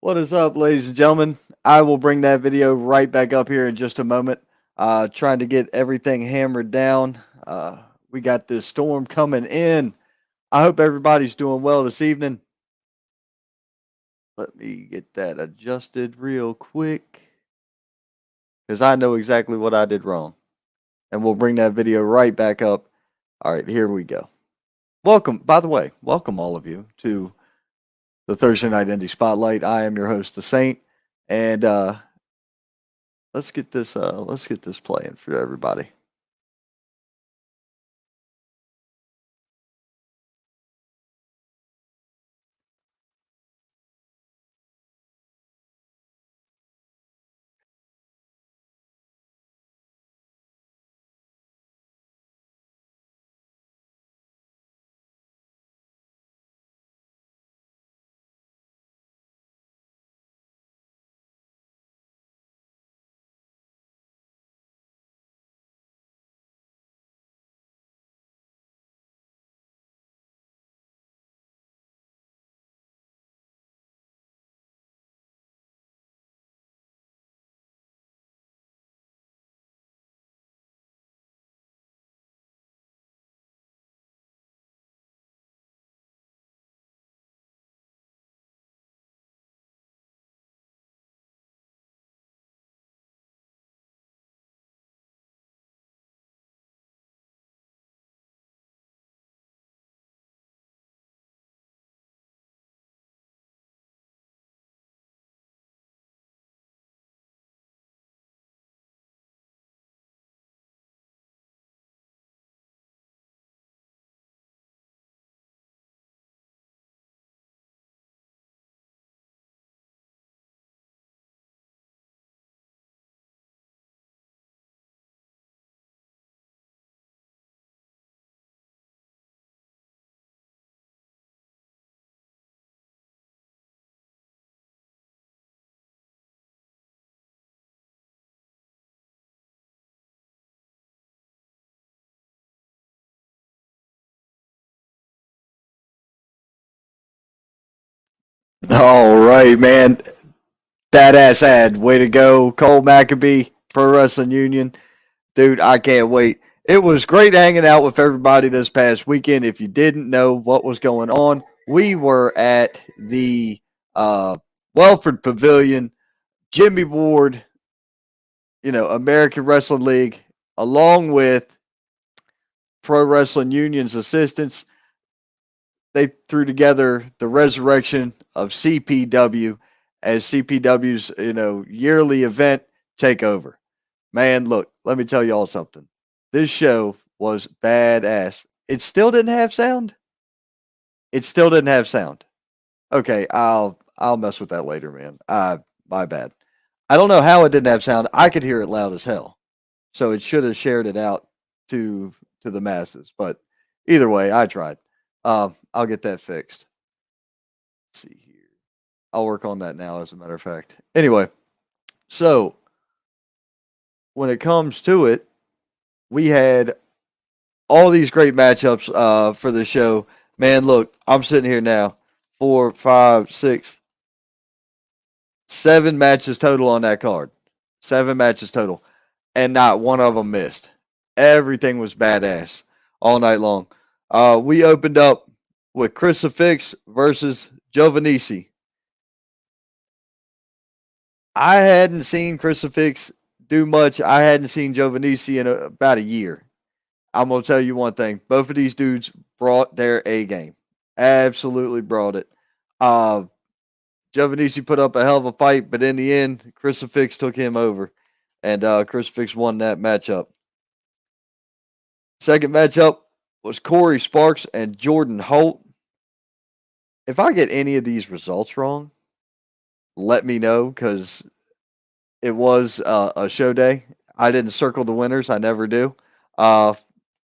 What is up, ladies and gentlemen? I will bring that video right back up here in just a moment. Trying to get everything hammered down. We got this storm coming in. I hope everybody's doing well this evening. Let me get that adjusted real quick because I know exactly what I did wrong. And we'll bring that video right back up. All right, here we go. Welcome, by the way, welcome all of you to the Thursday Night Indie Spotlight. I am your host, The Saint, and let's get this playing for everybody. All right, man. That ass ad. Way to go, Cole Maccabee, Pro Wrestling Union. Dude, I can't wait. It was great hanging out with everybody this past weekend. If you didn't know what was going on, we were at the Welford Pavilion, Jimmy Ward, American Wrestling League, along with Pro Wrestling Union's assistants. They threw together the resurrection of CPW as CPW's yearly event takeover. Man, look, let me tell y'all something. This show was badass. It still didn't have sound. It still didn't have sound. Okay, I'll mess with that later, man. My bad. I don't know how it didn't have sound. I could hear it loud as hell. So it should have shared it out to the masses. But either way, I tried. I'll get that fixed. Let's see here. I'll work on that now, as a matter of fact. Anyway, so when it comes to it, we had all these great matchups for the show. Man, look, I'm sitting here now. 4, 5, 6, 7 matches total on that card. 7 matches total. And not one of them missed. Everything was badass all night long. We opened up with Crucifix versus Giovannici. I hadn't seen Crucifix do much. I hadn't seen Giovannici in about a year. I'm gonna tell you one thing: both of these dudes brought their A game. Absolutely brought it. Uh, Giovannici put up a hell of a fight, but in the end, Crucifix took him over, and Crucifix won that matchup. Second matchup was Corey Sparks and Jordan Holt. If I get any of these results wrong, let me know because it was a show day. I didn't circle the winners. I never do. Uh,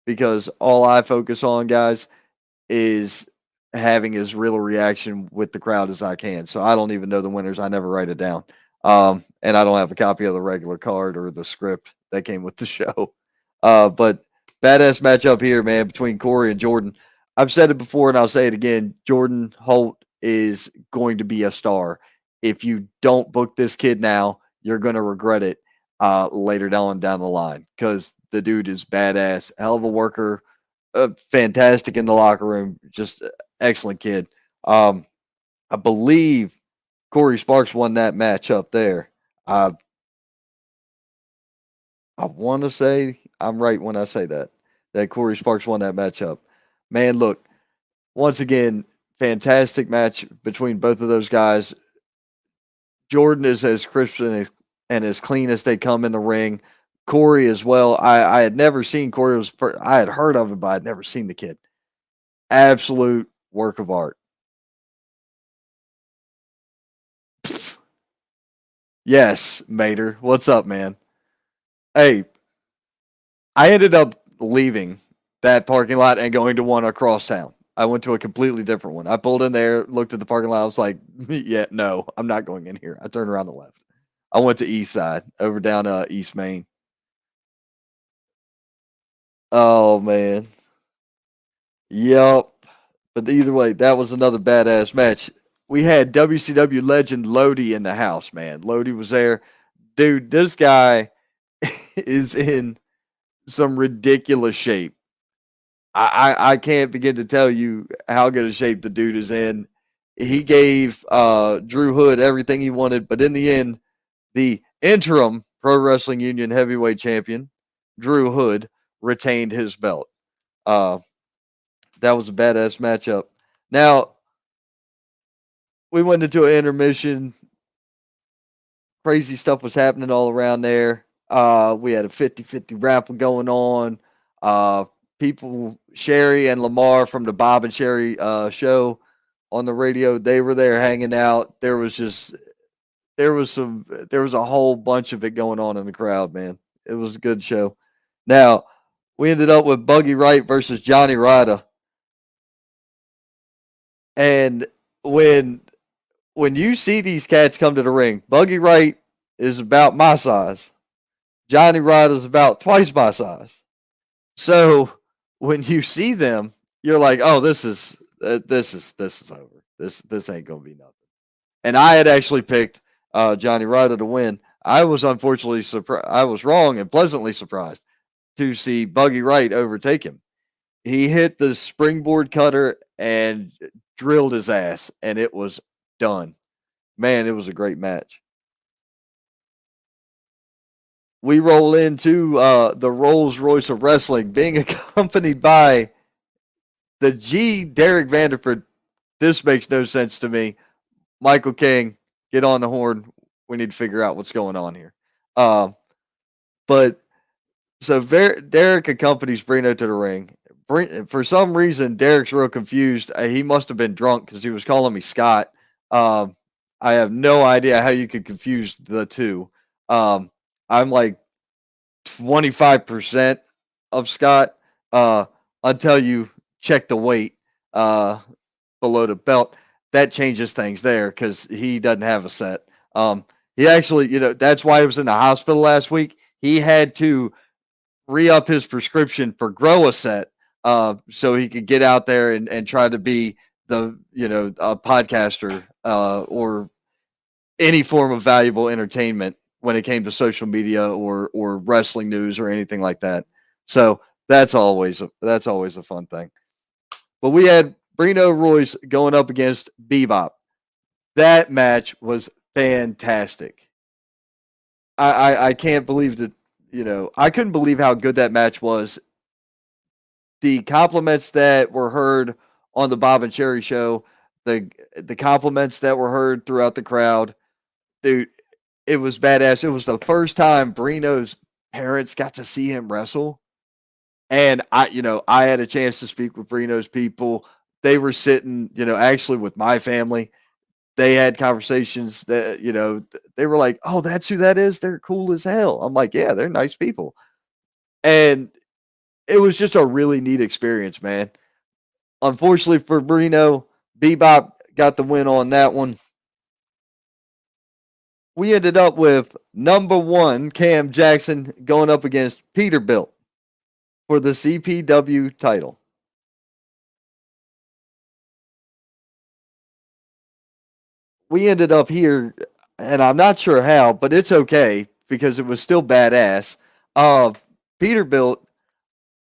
because all I focus on, guys, is having as real a reaction with the crowd as I can. So I don't even know the winners. I never write it down. And I don't have a copy of the regular card or the script that came with the show. But badass matchup here, man, between Corey and Jordan. I've said it before and I'll say it again. Jordan Holt is going to be a star if you don't book this kid now, you're going to regret it later down the line because the dude is badass, hell of a worker, fantastic in the locker room, just excellent kid. I believe Corey Sparks won that match up there. I I want to say I'm right when I say that Corey Sparks won that matchup. Man, look, once again, fantastic match between both of those guys. Jordan is as crisp and as clean as they come in the ring. Corey as well. I had never seen Corey. I had heard of him, but I'd never seen the kid. Absolute work of art. Pfft. Yes, Mater. What's up, man? Hey, I ended up leaving that parking lot and going to one across town. I went to a completely different one. I pulled in there, looked at the parking lot. I was like, yeah, no, I'm not going in here. I turned around and left. I went to East Side, over down East Main. Oh man, yep. But either way, that was another badass match. We had WCW legend Lodi in the house, man. Lodi was there. Dude, this guy is in some ridiculous shape. I can't begin to tell you how good a shape the dude is in. He gave Drew Hood everything he wanted, but in the end, the interim Pro Wrestling Union heavyweight champion, Drew Hood, retained his belt. Uh, that was a badass matchup. Now, we went into an intermission. Crazy stuff was happening all around there. We had a 50-50 raffle going on. Uh, people, Sherry and Lamar from the Bob and Sherry show on the radio, they were there hanging out. There was a whole bunch of it going on in the crowd, man. It was a good show. Now, we ended up with Buggy Wright versus Johnny Ryder. And when when you see these cats come to the ring, Buggy Wright is about my size. Johnny Ryder is about twice my size. So when you see them, you're like, oh, this is over. This ain't gonna be nothing. And I had actually picked Johnny Ryder to win. I was unfortunately surprised. I was wrong and pleasantly surprised to see Buggy Wright overtake him. He hit the springboard cutter and drilled his ass, and it was done. Man, it was a great match. We roll into the Rolls Royce of Wrestling, being accompanied by the G. Derek Vanderford. This makes no sense to me. Michael King, get on the horn. We need to figure out what's going on here. Um, but so Derek accompanies Brino to the ring. For some reason, Derek's real confused. He must have been drunk because he was calling me Scott. Um, I have no idea how you could confuse the two. I'm like 25% of Scott uh, until you check the weight uh, below the belt. That changes things there because he doesn't have a set. He actually, that's why he was in the hospital last week. He had to re up his prescription for Grow a Set so he could get out there and try to be a podcaster or any form of valuable entertainment when it came to social media or wrestling news or anything like that. So that's always a fun thing. But we had Brino Royce going up against Bebop. That match was fantastic. I can't believe that I couldn't believe how good that match was. The compliments that were heard on the Bob and Cherry show, the compliments that were heard throughout the crowd, dude, it was badass. It was the first time Brino's parents got to see him wrestle. And I had a chance to speak with Brino's people. They were sitting, actually with my family. They had conversations that, they were like, oh, that's who that is. They're cool as hell. I'm like, yeah, they're nice people. And it was just a really neat experience, man. Unfortunately for Brino, Bebop got the win on that one. We ended up with number one Cam Jackson going up against Peterbilt for the CPW title. we ended up here, and I'm not sure how, but it's okay because it was still badass. Uh, Peterbilt,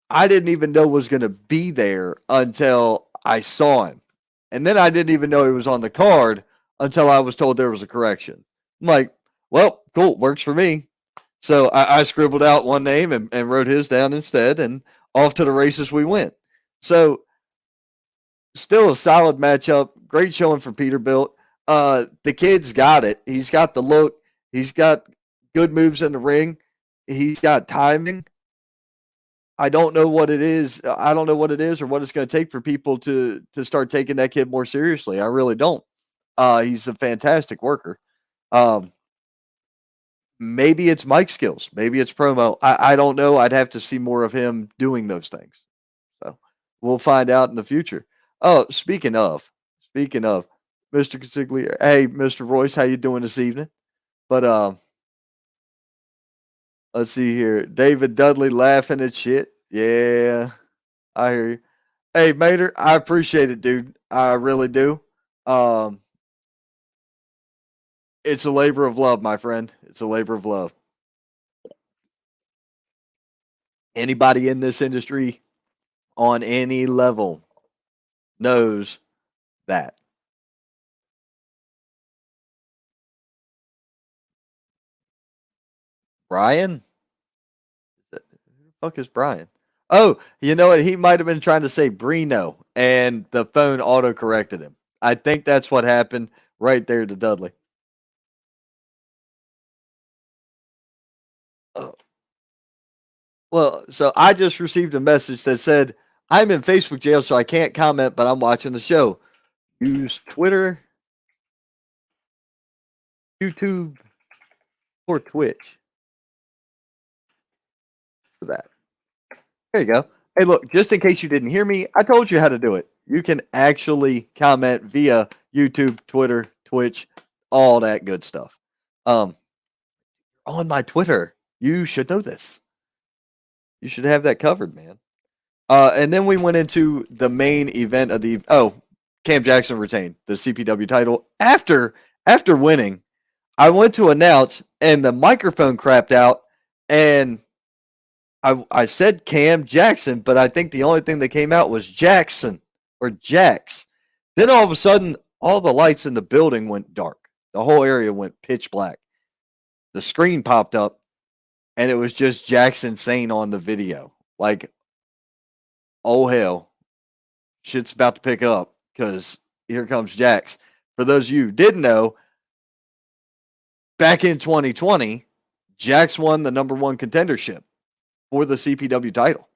I didn't even know was going to be there until I saw him. And then I didn't even know he was on the card until I was told there was a correction. I'm like, well, cool, works for me. So I scribbled out one name and wrote his down instead, and off to the races we went. So still a solid matchup. Great showing for Peterbilt. The kid's got it. He's got the look. He's got good moves in the ring. He's got timing. I don't know what it is. I don't know what it is or what it's going to take for people to start taking that kid more seriously. I really don't. He's a fantastic worker. Um, maybe it's mic skills. Maybe it's promo. I don't know. I'd have to see more of him doing those things. So we'll find out in the future. Oh, speaking of, Mr. Consiglia, hey, Mr. Royce, how you doing this evening? But let's see here. David Dudley laughing at shit. Yeah, I hear you. Hey, Mater, I appreciate it, dude. I really do. Um, it's a labor of love, my friend. It's a labor of love. Anybody in this industry on any level knows that. Brian? Who the fuck is Brian? Oh, you know what? He might have been trying to say Brino, and the phone auto corrected him. I think that's what happened right there to Dudley. Oh, well, so I just received a message that said, I'm in Facebook jail, so I can't comment, but I'm watching the show. Use Twitter, YouTube, or Twitch for that. There you go. Hey, look, just in case you didn't hear me, I told you how to do it. You can actually comment via YouTube, Twitter, Twitch, all that good stuff. Um, on my Twitter, you should know this. You should have that covered, man. And then we went into the main event of the Cam Jackson retained the CPW title after winning. I went to announce and the microphone crapped out and I said Cam Jackson, but I think the only thing that came out was Jackson or Jax. Then all of a sudden, all the lights in the building went dark. The whole area went pitch black. The screen popped up, and it was just Jackson saying on the video, like, oh hell, shit's about to pick up because here comes Jax. For those of you who didn't know, back in 2020, Jax won the number one contendership for the CPW title.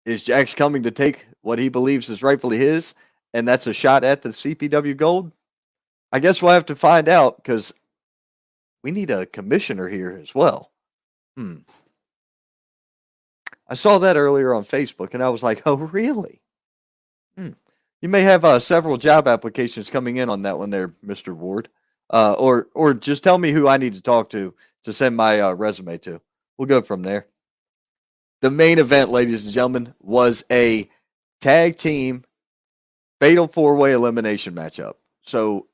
Is Jax coming to take what he believes is rightfully his, and that's a shot at the CPW gold? I guess we'll have to find out because we need a commissioner here as well. Hmm. I saw that earlier on Facebook, and I was like, oh, really? Hmm. You may have several job applications coming in on that one there, Mr. Ward. Or just tell me who I need to talk to send my resume to. We'll go from there. The main event, ladies and gentlemen, was a tag team fatal four-way elimination matchup. So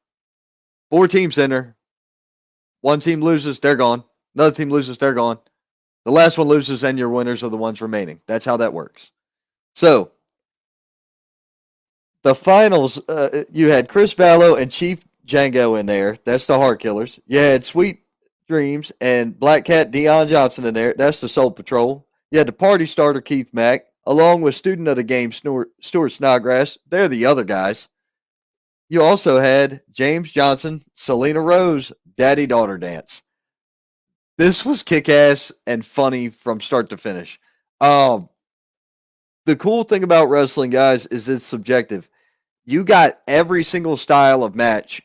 4 teams enter. One team loses, they're gone. Another team loses, they're gone. The last one loses, and your winners are the ones remaining. That's how that works. So the finals, you had Chris Ballo and Chief Django in there. That's the Heart Killers. You had Sweet Dreams and Black Cat Dion Johnson in there. That's the Soul Patrol. You had the party starter Keith Mack, along with student of the game Stuart Snodgrass. They're the other guys. You also had James Johnson, Selena Rose, Daddy Daughter Dance. This was kick ass and funny from start to finish. Um, the cool thing about wrestling, guys, is it's subjective. You got every single style of match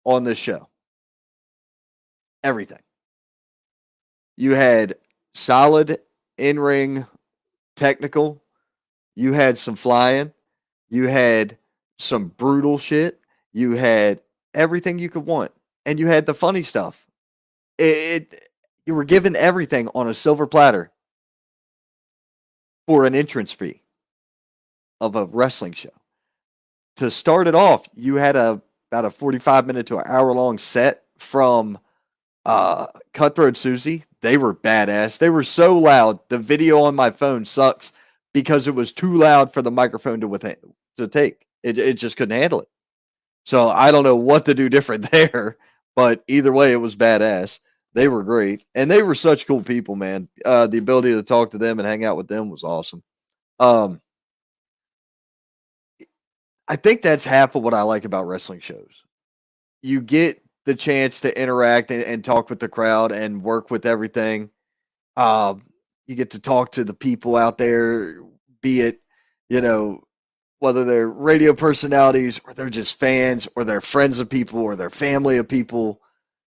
on this show. Everything. You had solid in ring technical. You had some flying. You had some brutal shit. You had everything you could want. And you had the funny stuff. You were given everything on a silver platter for an entrance fee of a wrestling show. To start it off, you had a about a 45-minute to an hour-long set from Cutthroat Susie. They were badass. They were so loud. The video on my phone sucks because it was too loud for the microphone to take. It just couldn't handle it. So I don't know what to do different there, but either way, it was badass. They were great, and they were such cool people, man. The ability to talk to them and hang out with them was awesome. Um, I think that's half of what I like about wrestling shows. You get the chance to interact and talk with the crowd and work with everything. Um, you get to talk to the people out there, be it, you know, whether they're radio personalities or they're just fans or they're friends of people or they're family of people.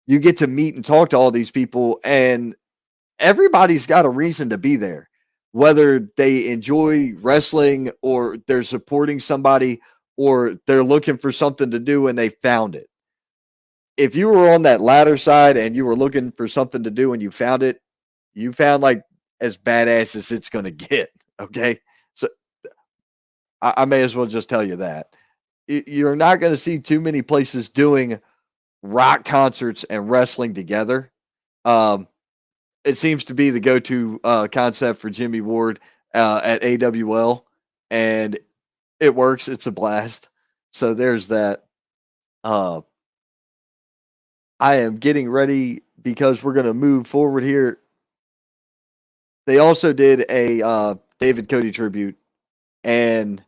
You get to meet and talk to all these people, and everybody's got a reason to be there. Whether they enjoy wrestling or they're supporting somebody or they're looking for something to do and they found it. If you were on that latter side and you were looking for something to do and you found it, you found like as badass as it's going to get. Okay. So I may as well just tell you that. You're not going to see too many places doing rock concerts and wrestling together. Um, it seems to be the go-to concept for Jimmy Ward at AWL, and it works. It's a blast. So there's that. Uh, I am getting ready because we're going to move forward here. They also did a David Cody tribute, and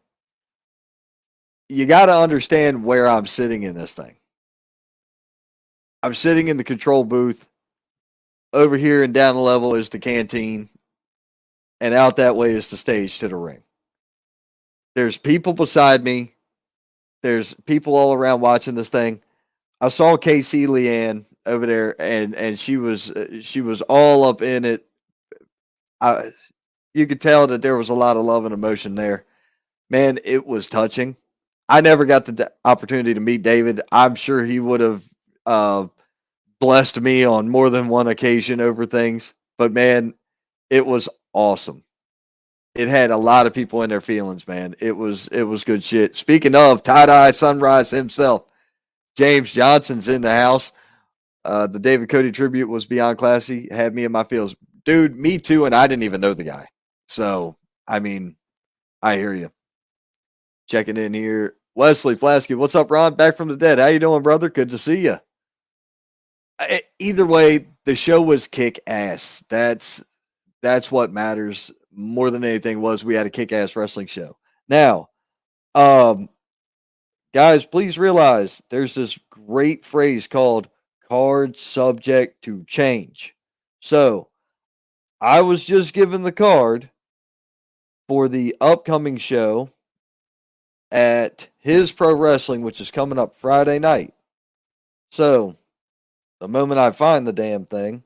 you got to understand where I'm sitting in this thing. I'm sitting in the control booth. Over here and down the level is the canteen, and out that way is the stage to the ring. There's people beside me. There's people all around watching this thing. I saw Casey Leanne over there, and she was all up in it. You could tell that there was a lot of love and emotion there. Man, it was touching. I never got the opportunity to meet David. I'm sure he would have blessed me on more than one occasion over things. But man, it was awesome. It had a lot of people in their feelings, man. It was good shit. Speaking of tie-dye sunrise himself, James Johnson's in the house. The David Cody tribute was beyond classy. Had me in my feels. Dude, me too, and I didn't even know the guy. So, I mean, I hear you. Checking in here. Wesley Flasky, what's up, Ron? Back from the dead. How you doing, brother? Good to see you. Either way, the show was kick ass. That's what matters more than anything. Was we had a kick ass wrestling show. Now, guys, please realize there's this great phrase called card subject to change. So I was just given the card for the upcoming show at His Pro Wrestling, which is coming up Friday night. So the moment I find the damn thing,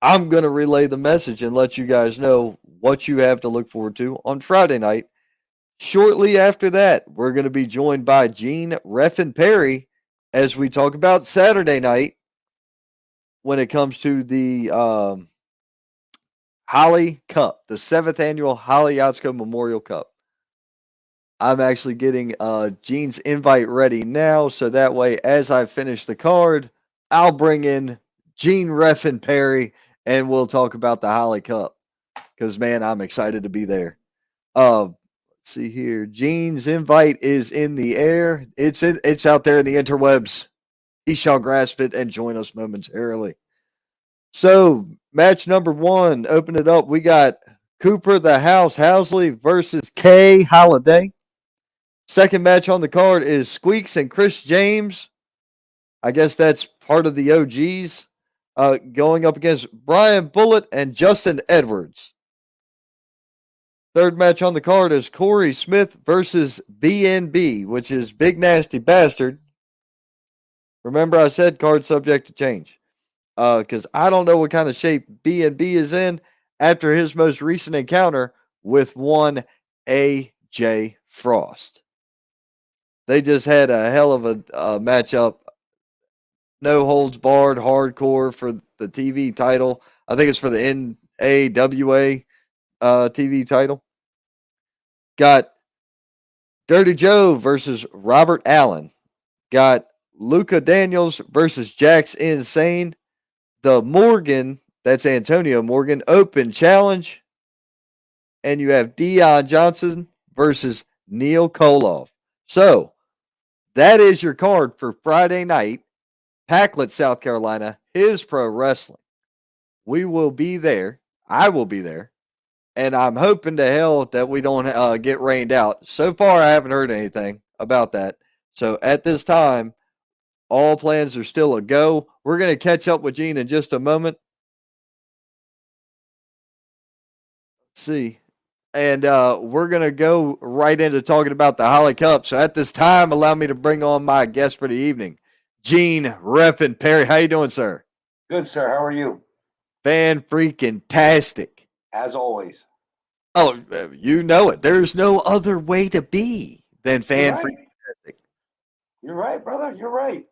I'm going to relay the message and let you guys know what you have to look forward to on Friday night. Shortly after that, we're going to be joined by Gene Reffin Perry as we talk about Saturday night when it comes to the Hollie Cup, the 7th annual Hollie Yatsko Memorial Cup. I'm actually getting Gene's invite ready now, so that way, as I finish the card, I'll bring in Gene Reffin Perry and we'll talk about the Hollie Cup. Because, man, I'm excited to be there. Let's see here. Gene's invite is in the air. It's out there in the interwebs. He shall grasp it and join us momentarily. So, match number 1, open it up. We got Cooper the House Housley versus Kay Holiday. Second match on the card is Squeaks and Chris James. I guess that's part of the OGs. Going up against Brian Bullitt and Justin Edwards. Third match on the card is Corey Smith versus BNB, which is Big Nasty Bastard. Remember I said card subject to change. Because I don't know what kind of shape BNB is in after his most recent encounter with one AJ Frost. They just had a hell of a matchup. No holds barred, hardcore for the TV title. I think it's for the NAWA TV title. Got Dirty Joe versus Robert Allen. Got Luca Daniels versus Jax Insane. The Morgan, that's Antonio Morgan, Open Challenge. And you have Dion Johnson versus Neil Koloff. So that is your card for Friday night, Packlet, South Carolina, His Pro Wrestling. We will be there. I will be there. And I'm hoping to hell that we don't get rained out. So far, I haven't heard anything about that. So at this time, all plans are still a go. We're going to catch up with Gene in just a moment. Let's see. And we're going to go right into talking about the Hollie Cup. So at this time, allow me to bring on my guest for the evening, Gene Reffin Perry. How you doing, sir? Good, sir. How are you? Fan freaking tastic. As always. Oh, you know it. There's no other way to be than fan freaking tastic. You're right, brother. You're right.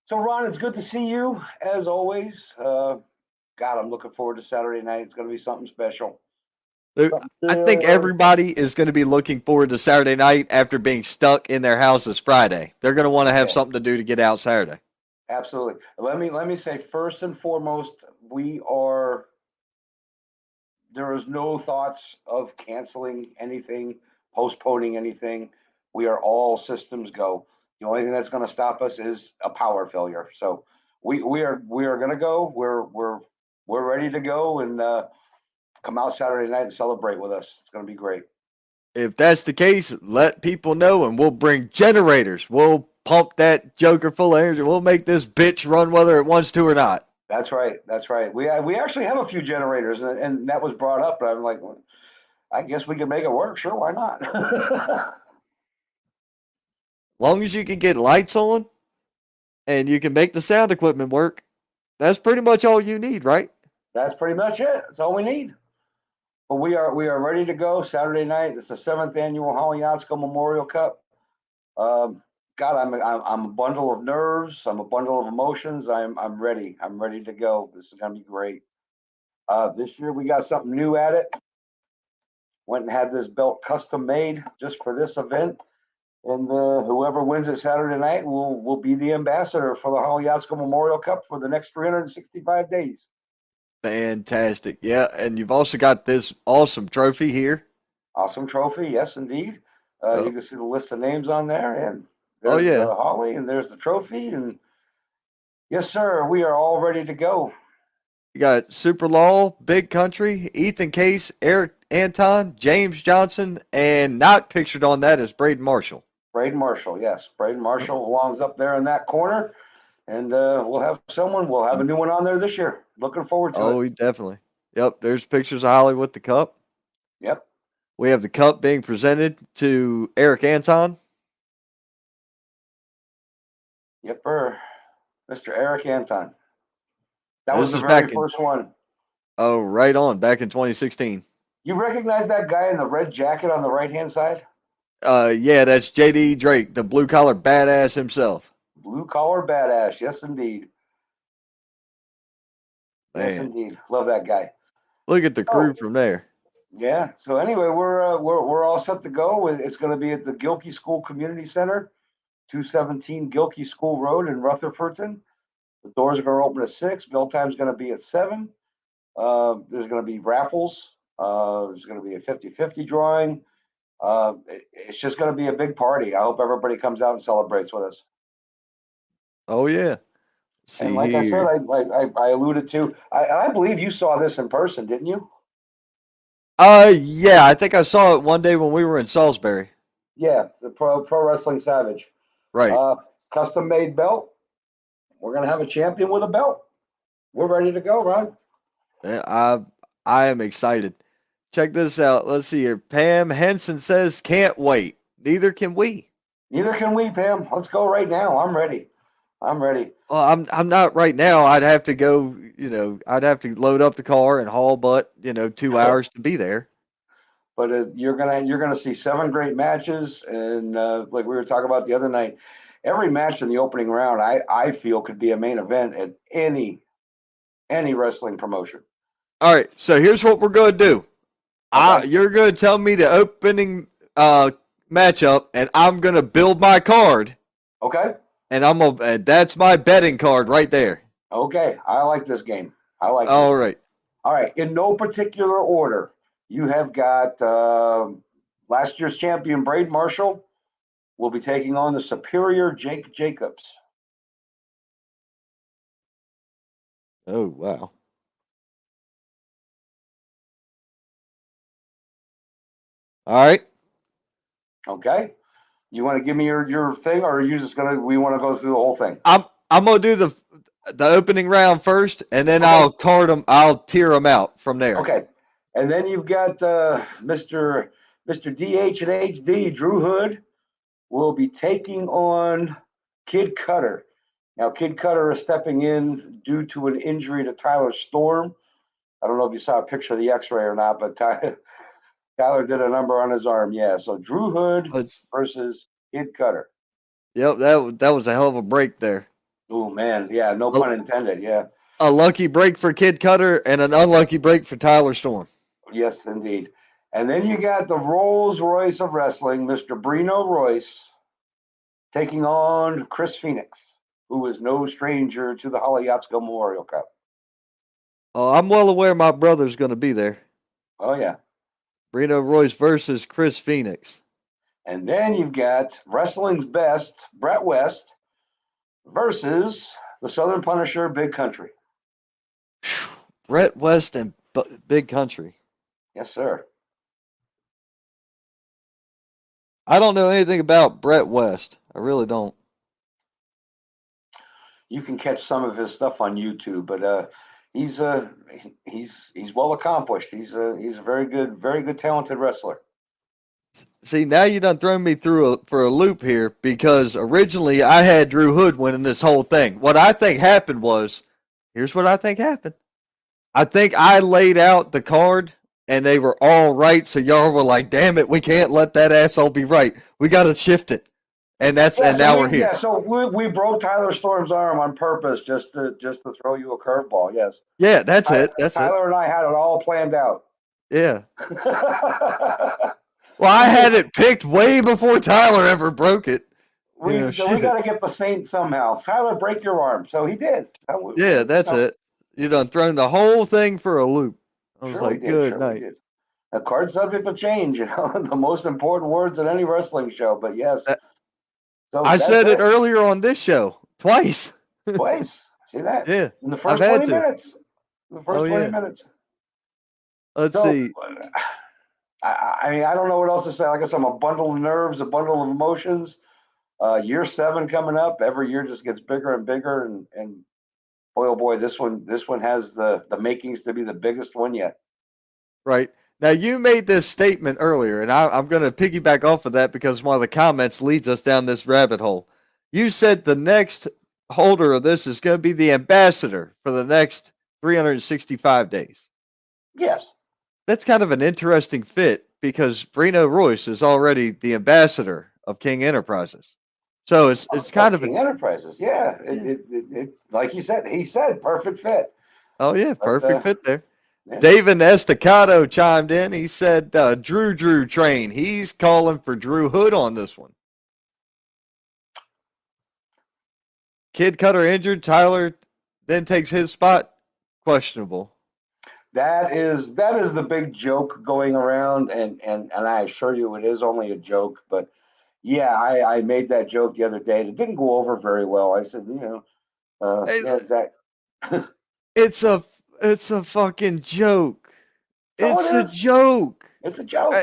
So, Ron, it's good to see you, as always. God, I'm looking forward to Saturday night. It's going to be something special. I think everybody is going to be looking forward to Saturday night after being stuck in their houses Friday. They're going to want to have something to do to get out Saturday. Absolutely. Let me say first and foremost, there is no thoughts of canceling anything, postponing anything. We are all systems go. The only thing that's going to stop us is a power failure. So we are going to go. We're ready to go and come out Saturday night and celebrate with us. It's going to be great. If that's the case, let people know, and we'll bring generators. We'll pump that joker full of energy. We'll make this bitch run whether it wants to or not. That's right. That's right. We actually have a few generators, and that was brought up. But I'm like, well, I guess we can make it work. Sure, why not? Long as you can get lights on and you can make the sound equipment work, that's pretty much all you need, right? That's pretty much it. That's all we need. But we are ready to go Saturday night. It's the 7th annual Hollie Memorial Cup. God, I'm a bundle of nerves. I'm a bundle of emotions. I'm ready. I'm ready to go. This is gonna be great. This year we got something new at it. Went and had this belt custom made just for this event. And whoever wins it Saturday night will be the ambassador for the Hollie Memorial Cup for the next 365 days. Fantastic. Yeah, and you've also got this awesome trophy here. Awesome trophy, yes, indeed. You can see the list of names on there, and there's the Hollie, and there's the trophy, and yes, sir, we are all ready to go. You got Super Law, Big Country, Ethan Case, Eric Anton, James Johnson, and not pictured on that is Braden Marshall. Braden Marshall, yes. Braden Marshall belongs up there in that corner. And we'll have a new one on there this year. Looking forward to it. Oh, definitely. Yep, there's pictures of Hollie with the cup. Yep. We have the cup being presented to Eric Anton. Yep, Mr. Eric Anton. That was the very first one. Oh, right on, back in 2016. You recognize that guy in the red jacket on the right-hand side? Yeah, that's JD Drake, the blue-collar badass himself. Blue-collar badass, yes, indeed. Man. Yes, indeed. Love that guy. Look at the crew from there. Yeah. So anyway, we're all set to go. It's going to be at the Gilkey School Community Center, 217 Gilkey School Road in Rutherfordton. The doors are going to open at 6. Bell time is going to be at 7. There's going to be raffles. There's going to be a 50-50 drawing. It's just going to be a big party. I hope everybody comes out and celebrates with us. Oh yeah. And like I said, I alluded to. I believe you saw this in person, didn't you? Yeah, I think I saw it one day when we were in Salisbury. Yeah, the Pro Wrestling Savage. Right. Custom made belt. We're gonna have a champion with a belt. We're ready to go, Ron. Yeah, I am excited. Check this out. Let's see here. Pam Henson says, "Can't wait." Neither can we. Neither can we, Pam. Let's go right now. I'm ready. I'm ready. Well, I'm not right now. I'd have to go. I'd have to load up the car and haul butt. 2 hours to be there. But you're gonna see 7 great matches, and like we were talking about the other night, every match in the opening round, I feel could be a main event at any wrestling promotion. All right, so here's what we're gonna do. Okay. You're gonna tell me the opening matchup, and I'm gonna build my card. Okay. and that's my betting card right there. Okay, I like this game. I like this All game. right. All right, in no particular order, you have got last year's champion Braden Marshall will be taking on the superior Jake Jacobs. Oh wow. All right. Okay, you want to give me your thing, or are you just gonna? We want to go through the whole thing. I'm gonna do the opening round first, and then Okay. I'll card them. I'll tier them out from there. Okay, and then you've got Mr. DH and HD Drew Hood will be taking on Kid Cutter. Now, Kid Cutter is stepping in due to an injury to Tyler Storm. I don't know if you saw a picture of the X-ray or not, but Tyler did a number on his arm. Yeah, so Drew Hood It's, versus Kid Cutter. yep, that was a hell of a break there. Oh man, yeah, no A, pun intended. Yeah, a lucky break for Kid Cutter and an unlucky break for Tyler Storm. yes, indeed. And then you got the Rolls Royce of wrestling, Mr. Brino Royce, taking on Chris Phoenix, who is no stranger to the Hollie Memorial Cup. Oh, I'm well aware my brother's going to be there. Oh yeah. Reno Royce versus Chris Phoenix. And then you've got wrestling's best, Brett West, versus the Southern Punisher, Big Country. Brett West and Big Country. Yes, sir. I don't know anything about Brett West. I really don't. You can catch some of his stuff on YouTube, but he's he's well accomplished. He's a very good, talented wrestler. See, now you done thrown me for a loop here because originally I had Drew Hood winning this whole thing. What I think happened was, here's what I think happened. I think I laid out the card and they were all right. So y'all were like, damn it, we can't let that asshole be right. We got to shift it. And Yeah, now we're here. so we broke Tyler Storm's arm on purpose just to throw you a curveball. Yes. Yeah, that's it. That's it. Tyler and I had it all planned out. Yeah. Well, I had it picked way before Tyler ever broke it. We got to get the Saint somehow. Tyler, break your arm. So he did. Yeah, that's it. You done thrown the whole thing for a loop. I was like, good night. A card subject to change, the most important words at any wrestling show. But yes. So I said it earlier on this show twice. Twice. See that? Yeah. In the first 20 minutes. The first 20 minutes. Let's see. I mean, I don't know what else to say. Like I said, I'm a bundle of nerves, a bundle of emotions. Year 7 coming up. Every year just gets bigger and bigger, and boy, oh boy, this one has the makings to be the biggest one yet. Right. Now, you made this statement earlier, and I'm going to piggyback off of that because one of the comments leads us down this rabbit hole. You said the next holder of this is going to be the ambassador for the next 365 days. Yes. That's kind of an interesting fit because Reno Royce is already the ambassador of King Enterprises. So it's kind of King Enterprises. Yeah. It like he said perfect fit. Oh yeah, perfect fit there. Yeah. David Estacado chimed in. He said Drew train. He's calling for Drew Hood on this one. Kid Cutter injured. Tyler then takes his spot. Questionable. That is the big joke going around, and I assure you it is only a joke. But yeah, I made that joke the other day. It didn't go over very well. I said, it's a fucking joke. So it's a joke. It's a joke.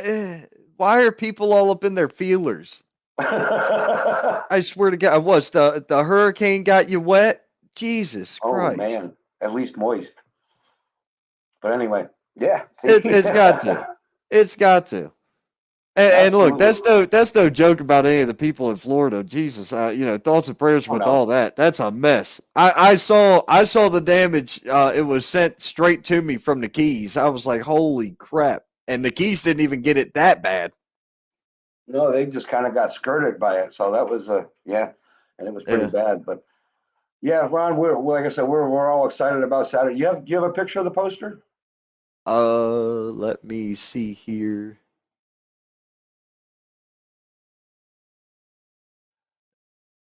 Why are people all up in their feelers? I swear to God, what's the hurricane got you wet? Jesus Christ! Oh man, at least moist. But anyway, yeah, it's got to. It's got to. And look, that's no joke about any of the people in Florida. Jesus, thoughts and prayers with all that. That's a mess. I saw the damage. It was sent straight to me from the Keys. I was like, holy crap! And the Keys didn't even get it that bad. No, they just kind of got skirted by it. So that was and it was pretty bad. But yeah, Ron, like I said, we're all excited about Saturday. Do you have a picture of the poster? Let me see here.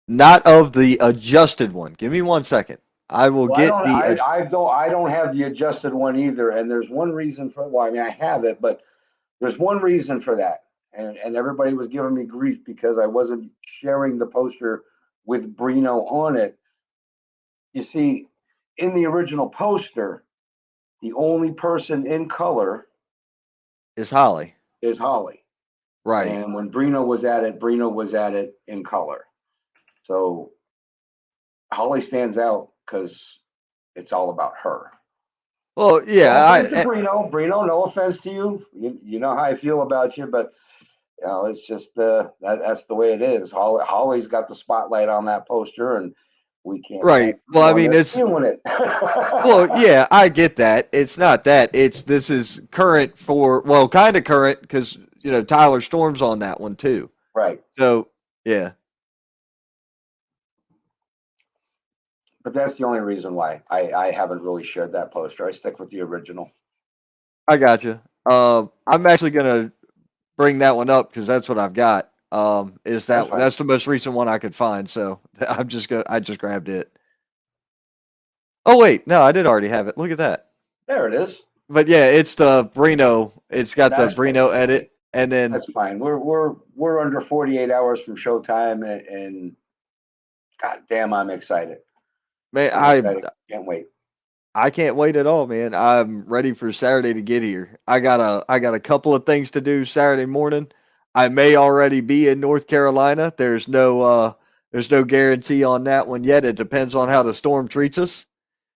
Not of the adjusted one. Give me 1 second. I will Well, get the. I don't have the adjusted one either, and there's one reason for. Well, I mean, I have it, but there's one reason for that, and everybody was giving me grief because I wasn't sharing the poster with Brino on it. You see, in the original poster, the only person in color Is Holly. is Holly. Right. And when Brino was at it in color. So Holly stands out because it's all about her. Well, No yeah. offense to Brino. Brino, no offense to you. You know how I feel about you, but you know, it's just that's the way it is. Holly's got the spotlight on that poster, and we can't have Right. Well, I one mean, that's it's. doing it. Well, yeah, I get that. It's not that. It's this is current for well, kind of current because Tyler Storm's on that one too. Right. So yeah, But that's the only reason why I haven't really shared that poster. I stick with the original. I got you. I'm actually gonna bring that one up because that's what I've got. Is That's that fine. that's the most recent one I could find? So I just grabbed it. Oh wait, no, I did already have it. Look at that. There it is. But yeah, it's the Brino. It's got the That's Brino fine. edit, and then That's fine. We're under 48 hours from showtime, and god damn, I'm excited. man, I'm excited. Can't wait. I can't wait at all, man. I'm ready for Saturday to get here. I got a couple of things to do Saturday morning. I may already be in North Carolina. There's no guarantee on that one yet. It depends on how the storm treats us.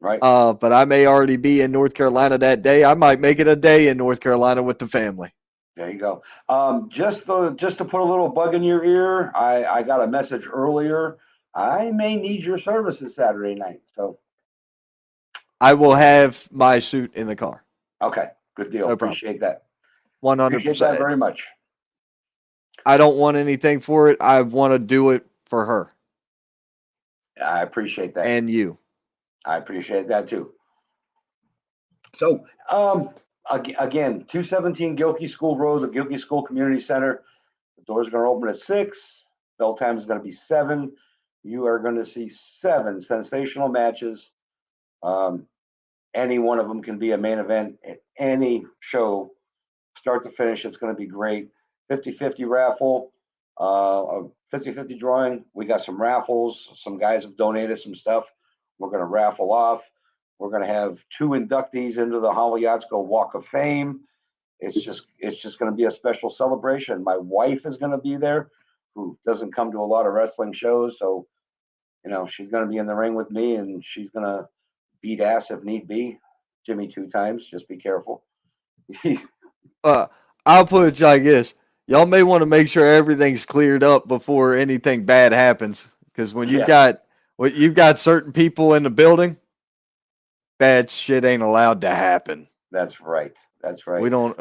Right. But I may already be in North Carolina that day. I might make it a day in North Carolina with the family. There you go. Just to put a little bug in your ear, I got a message earlier. I may need your services Saturday night. So I will have my suit in the car. okay, good deal. No problem. Appreciate that. Appreciate that 100%. very much. I don't want anything for it. I want to do it for her I appreciate that. and you. I appreciate that too. So, again, 217 Gilkey School Road, the Gilkey School Community Center. The doors are going to open at 6. Bell time is going to be 7. You are going to see 7 sensational matches. Any one of them can be a main event at any show, start to finish. It's going to be great. 50-50 raffle, 50-50 drawing. We got some raffles. Some guys have donated some stuff. We're going to raffle off. We're going to have 2 inductees into the Hollie Walk of Fame. It's just going to be a special celebration. My wife is going to be there, who doesn't come to a lot of wrestling shows, so she's going to be in the ring with me, and she's going to beat ass if need be. Jimmy 2 times. Just be careful. Uh, I'll put it like this: y'all may want to make sure everything's cleared up before anything bad happens. Because Yeah, when you've got certain people in the building, bad shit ain't allowed to happen. that's right. That's We right. don't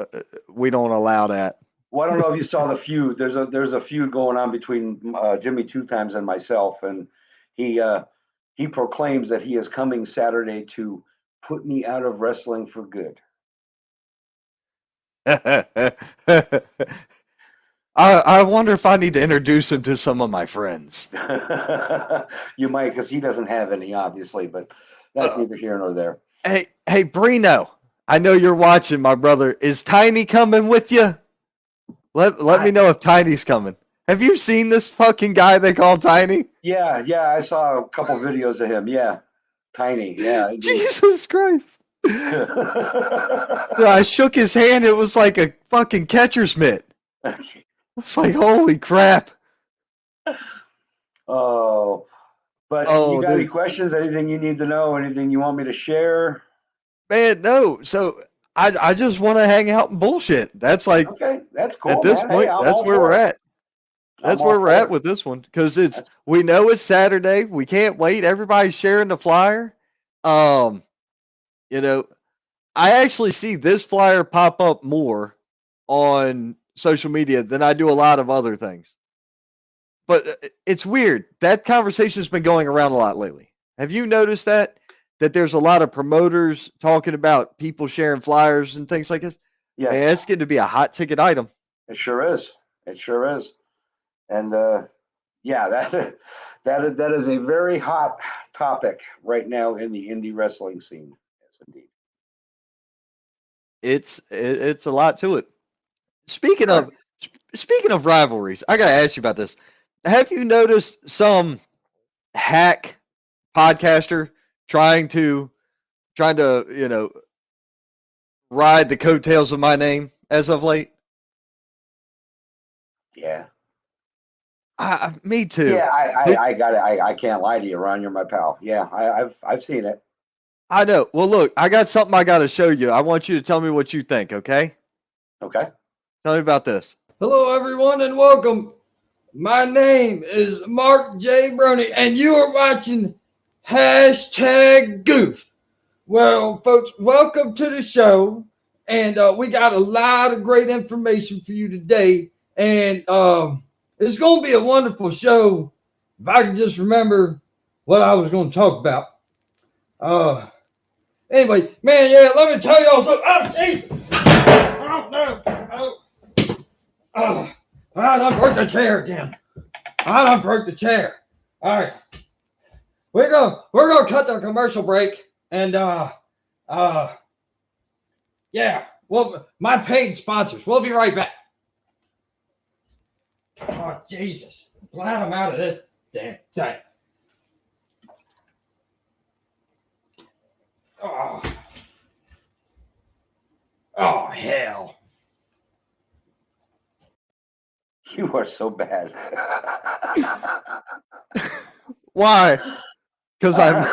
we don't allow that. Well, I don't know if you saw the feud. There's a feud going on between Jimmy 2 times and myself, and he uh, he proclaims that he is coming Saturday to put me out of wrestling for good. I wonder if I need to introduce him to some of my friends. You might, because he doesn't have any, obviously, but that's Uh, neither here nor there. hey, Brino, I know you're watching, my brother. Is Tiny coming with you? Let me I, know if Tiny's coming. Have you seen this fucking guy they call Tiny? yeah, I saw a couple videos of him. Yeah, tiny. Yeah, I do. Jesus Christ. I shook his hand. It was like a fucking catcher's mitt. It's like, holy crap. Oh, but you Oh, got any dude. questions? Anything you need to know? Anything you want me to share? Man, no. So I just want to hang out and bullshit. That's like, Okay, that's at cool, this man. Hey, point, I'm that's all where we're for it. at. I'm That's where all we're for at it. with this one because That's we know it's Saturday. We can't wait. Everybody's sharing the flyer. Um, you know, I actually see this flyer pop up more on social media than I do a lot of other things. But it's weird. That conversation's been going around a lot lately. Have you noticed that? That there's a lot of promoters talking about people sharing flyers and things like this. yes, Man, it's getting to be a hot ticket item. it sure is. It sure is. And yeah, that That is a very hot topic right now in the indie wrestling scene. Yes, indeed. It's a lot to it. Speaking Right. of speaking of rivalries, I gotta ask you about this. Have you noticed some hack podcaster trying to ride the coattails of my name as of late? Yeah. Me too. Yeah, I got it. I can't lie to you, Ron. You're my pal. Yeah, I've seen it. I know. Well, look, I got something I got to show you. I want you to tell me what you think, okay? Okay. Tell me about this. Hello, everyone, and welcome. My name is Mark J. Brony, and you are watching #Goof. Well, folks, welcome to the show, and we got a lot of great information for you today, and it's going to be a wonderful show if I can just remember what I was going to talk about. Anyway, man, yeah, let me tell y'all something. Oh, geez. Oh, no. Oh. I done broke the chair again. I done broke the chair. All right. We're gonna cut the commercial break and yeah. Well, my paid sponsors. We'll be right back. Oh Jesus. Glad I'm out of this damn thing. Oh. Oh hell. You are so bad. Why? Because I'm.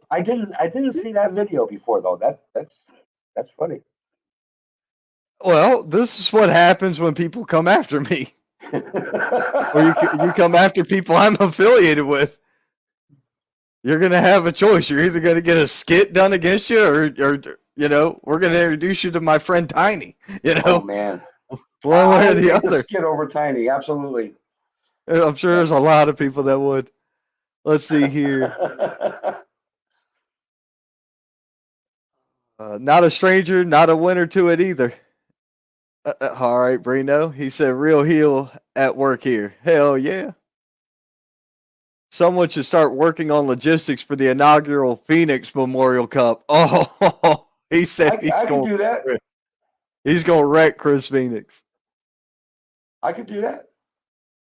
I didn't see that video before though. That's funny. Well, this is what happens when people come after me, or you come after people I'm affiliated with. You're gonna have a choice. You're either gonna get a skit done against you, or we're gonna introduce you to my friend Tiny. Oh man. One way or the take other. Skid over Tiny, absolutely. I'm sure there's a lot of people that would. Let's see here. Not a stranger, not a winner to it either. All right, Brino. He said, "Real heel at work here." Hell yeah. Someone should start working on logistics for the inaugural Phoenix Memorial Cup. Oh, he said I can do that. He's going to wreck Chris Phoenix. I could do that.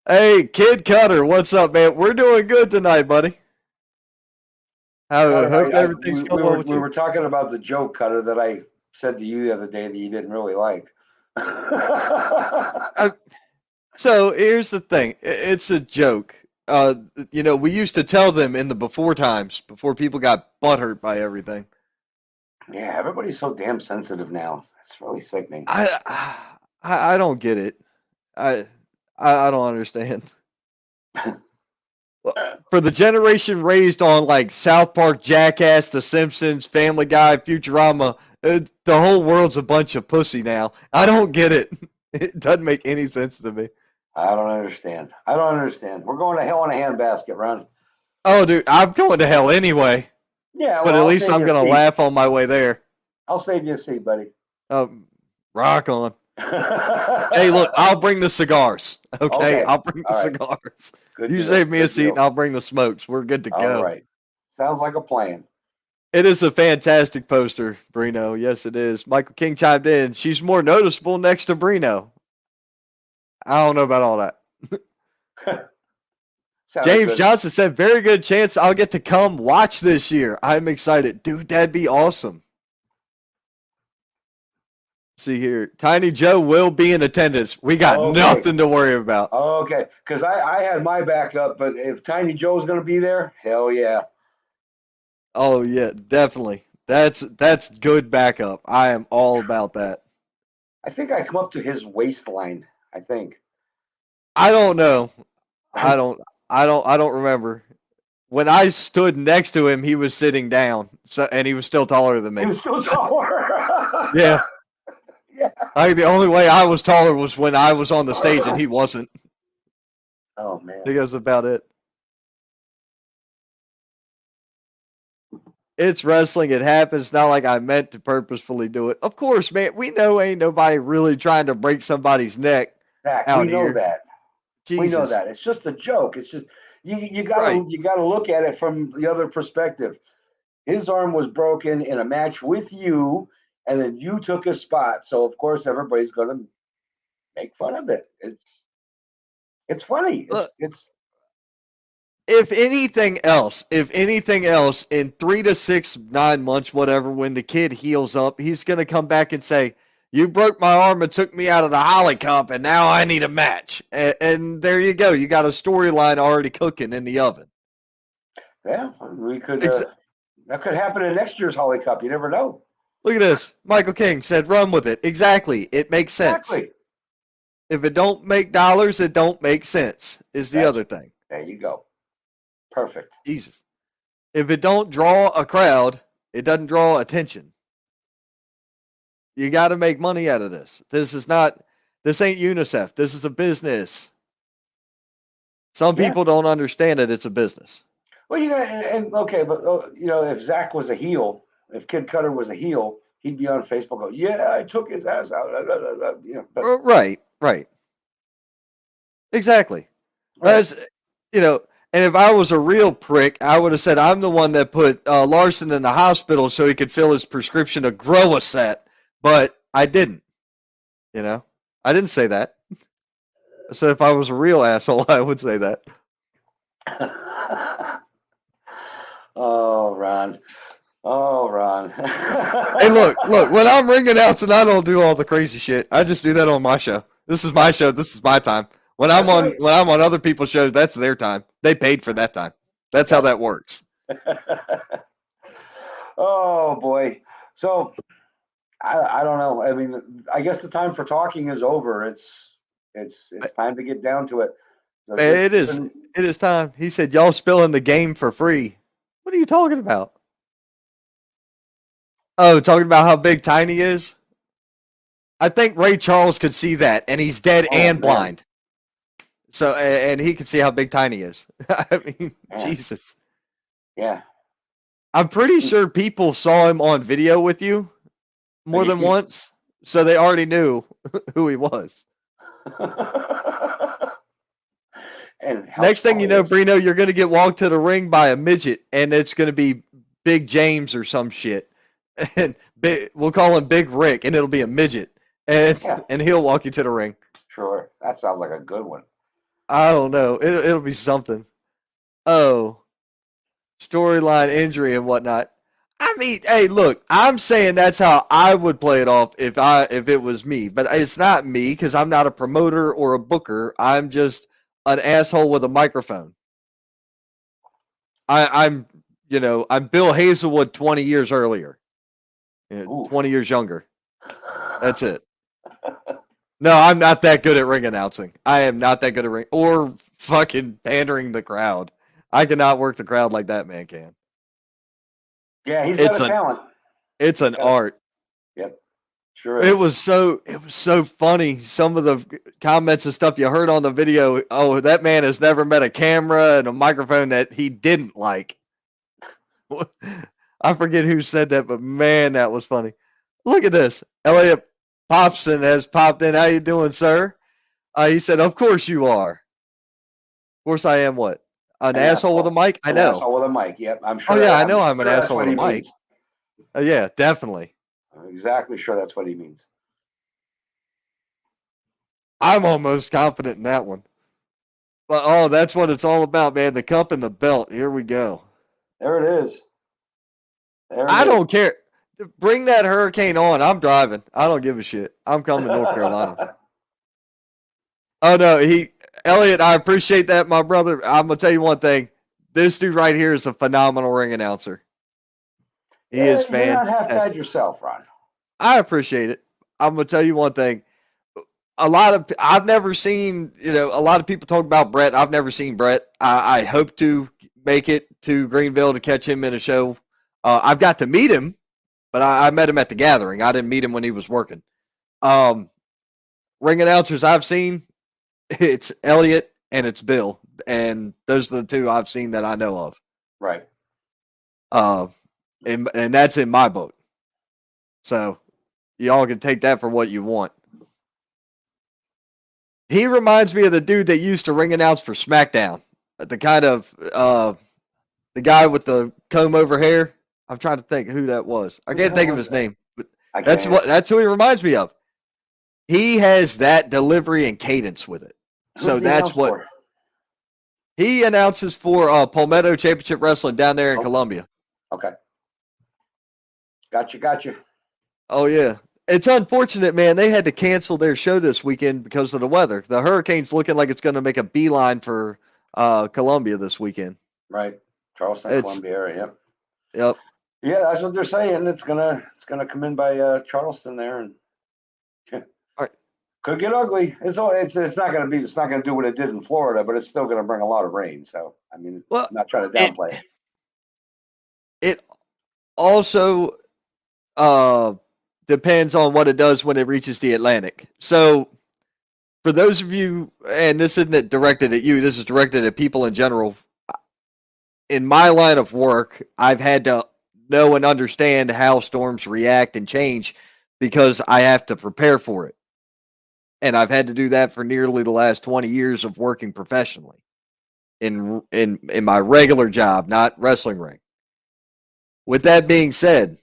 Hey, Kid Cutter, what's up, man? We're doing good tonight, buddy. I hope everything's going on with you. We were talking about the joke, Cutter, that I said to you the other day that you didn't really like. So here's the thing. It's a joke. We used to tell them in the before times, before people got butthurt by everything. Yeah, everybody's so damn sensitive now. It's really sickening. I don't get it. I don't understand. For the generation raised on like South Park, Jackass, The Simpsons, Family Guy, Futurama, the whole world's a bunch of pussy now. I don't get it. It doesn't make any sense to me. I don't understand. We're going to hell in a handbasket, Ron. Oh, dude, I'm going to hell anyway. Yeah, but at least I'm going to laugh on my way there. I'll save you a seat, buddy. Rock on. Hey, look, I'll bring the cigars. Okay? I'll bring the cigars. Good you deal. save me Good a seat deal. and I'll bring the smokes. We're good to go. All right. Sounds like a plan. It is a fantastic poster, Brino. Yes, it is. Michael King chimed in. She's more noticeable next to Brino. I don't know about all that. James Johnson said, very good chance I'll get to come watch this year. I'm excited. Dude, that'd be awesome. See here. Tiny Joe will be in attendance. We got nothing to worry about. Okay. Because I had my backup, but if Tiny Joe's going to be there, hell yeah. Oh, yeah, definitely. That's good backup. I am all about that. I think I come up to his waistline, I think. I don't know. I don't remember. When I stood next to him, he was sitting down, and he was still taller than me. He was still taller. Yeah. Yeah. I think the only way I was taller was when I was on the stage and he wasn't. Oh man. I think that's about it. It's wrestling. It happens. Not like I meant to purposefully do it. Of course, man. We know ain't nobody really trying to break somebody's neck Zach, out we know here. that. Jesus. We know that. It's just a joke. It's just you Right. gotta look at it from the other perspective. His arm was broken in a match with you, and then you took his spot. So of course everybody's gonna make fun of it. It's funny. Look, It's if anything else, in 3 to 9 months, whatever, when the kid heals up, he's gonna come back and say, "You broke my arm and took me out of the Hollie Cup, and now I need a match." And there you go. You got a storyline already cooking in the oven. yeah. We could Ex- that could happen in next year's Holly Cup. You never know. Look at this. Michael King said, "Run with it." Exactly. It makes sense. Exactly. If it don't make dollars, it don't make sense. Is the other thing. There you go. Perfect. Jesus. If it don't draw a crowd, it doesn't draw attention. You got to make money out of this. This ain't UNICEF. This is a business. Some Yeah. people don't understand it. It's a business. Well, and okay, but if Zach was a heel, if Kid Cutter was a heel, he'd be on Facebook. Go, yeah, I took his ass out. But, Right. Exactly. right. And if I was a real prick, I would have said I'm the one that put Larson in the hospital so he could fill his prescription of Grow-a-Set, but I didn't. I didn't say that. I said if I was a real asshole, I would say that. Oh, Ron. Hey, look, when I'm ring announcing, I don't do all the crazy shit. I just do that on my show. This is my show. This is my time. When I'm on other people's shows, that's their time. They paid for that time. That's how that works. Oh boy. So I don't know. I mean, I guess the time for talking is over. It's time to get down to it. So It is. It is time. He said, "Y'all spilling the game for free." What are you talking about? Oh, talking about how big Tiny is? I think Ray Charles could see that, and he's dead and blind. So, and he could see how big Tiny is. I mean, Jesus. Yeah. I'm pretty sure people saw him on video with you more than once, so they already knew who he was. And next thing you know, Brino, you're going to get walked to the ring by a midget, and it's going to be Big James or some shit. And we'll call him Big Rick, and it'll be a midget, and he'll walk you to the ring. Sure, that sounds like a good one. I don't know. It'll be something. Oh, storyline injury and whatnot. I mean, hey, look, I'm saying that's how I would play it off if it was me, but it's not me because I'm not a promoter or a booker. I'm just an asshole with a microphone. I'm Bill Hazelwood 20 years earlier, 20 years younger. That's it. No, I'm not that good at ring announcing. I am not that good at ring or fucking pandering the crowd. I cannot work the crowd like that man can. Yeah, he's got a talent. It's an art. Yep. Sure is. It was so funny. Some of the comments and stuff you heard on the video. Oh, that man has never met a camera and a microphone that he didn't like. I forget who said that, but man, that was funny. Look at this. Elliot Popson has popped in. How you doing, sir? He said, "Of course you are. Of course I am. What? An asshole with a mic? I know. Asshole with a mic. Yep, I'm sure. Oh yeah, I know I'm an asshole with a mic. Yeah, definitely. I'm exactly sure that's what he means. I'm almost confident in that one. But that's what it's all about, man. The cup and the belt. Here we go. There it is. I don't care. Bring that hurricane on. I'm driving. I don't give a shit. I'm coming to North Carolina. Oh no, Elliot, I appreciate that, my brother. I'm gonna tell you one thing. This dude right here is a phenomenal ring announcer. He is fantastic. You're not half bad yourself, Ron. I appreciate it. I'm gonna tell you one thing. I've never seen, a lot of people talk about Brett. I've never seen Brett. I hope to make it to Greenville to catch him in a show. I've got to meet him, but I met him at the gathering. I didn't meet him when he was working. Ring announcers I've seen, it's Elliot and it's Bill, and those are the two I've seen that I know of. Right. And that's in my book. So y'all can take that for what you want. He reminds me of the dude that used to ring announce for SmackDown. The kind of the guy with the comb over hair. I'm trying to think who that was. I can't think of his name, but that's who he reminds me of. He has that delivery and cadence with it. So that's what he announces for Palmetto Championship Wrestling down there in Columbia. Okay. Gotcha. Oh yeah. It's unfortunate, man. They had to cancel their show this weekend because of the weather. The hurricane's looking like it's going to make a beeline for Columbia this weekend. Right, Charleston, Columbia area. Yep. Yeah, that's what they're saying. It's gonna come in by Charleston there, and could get ugly. It's not gonna do what it did in Florida, but it's still gonna bring a lot of rain. So I mean, I'm not trying to downplay it. It also depends on what it does when it reaches the Atlantic. So, for those of you, and this isn't directed at you, this is directed at people in general. In my line of work, I've had to know and understand how storms react and change because I have to prepare for it. And I've had to do that for nearly the last 20 years of working professionally in my regular job, not wrestling ring. With that being said,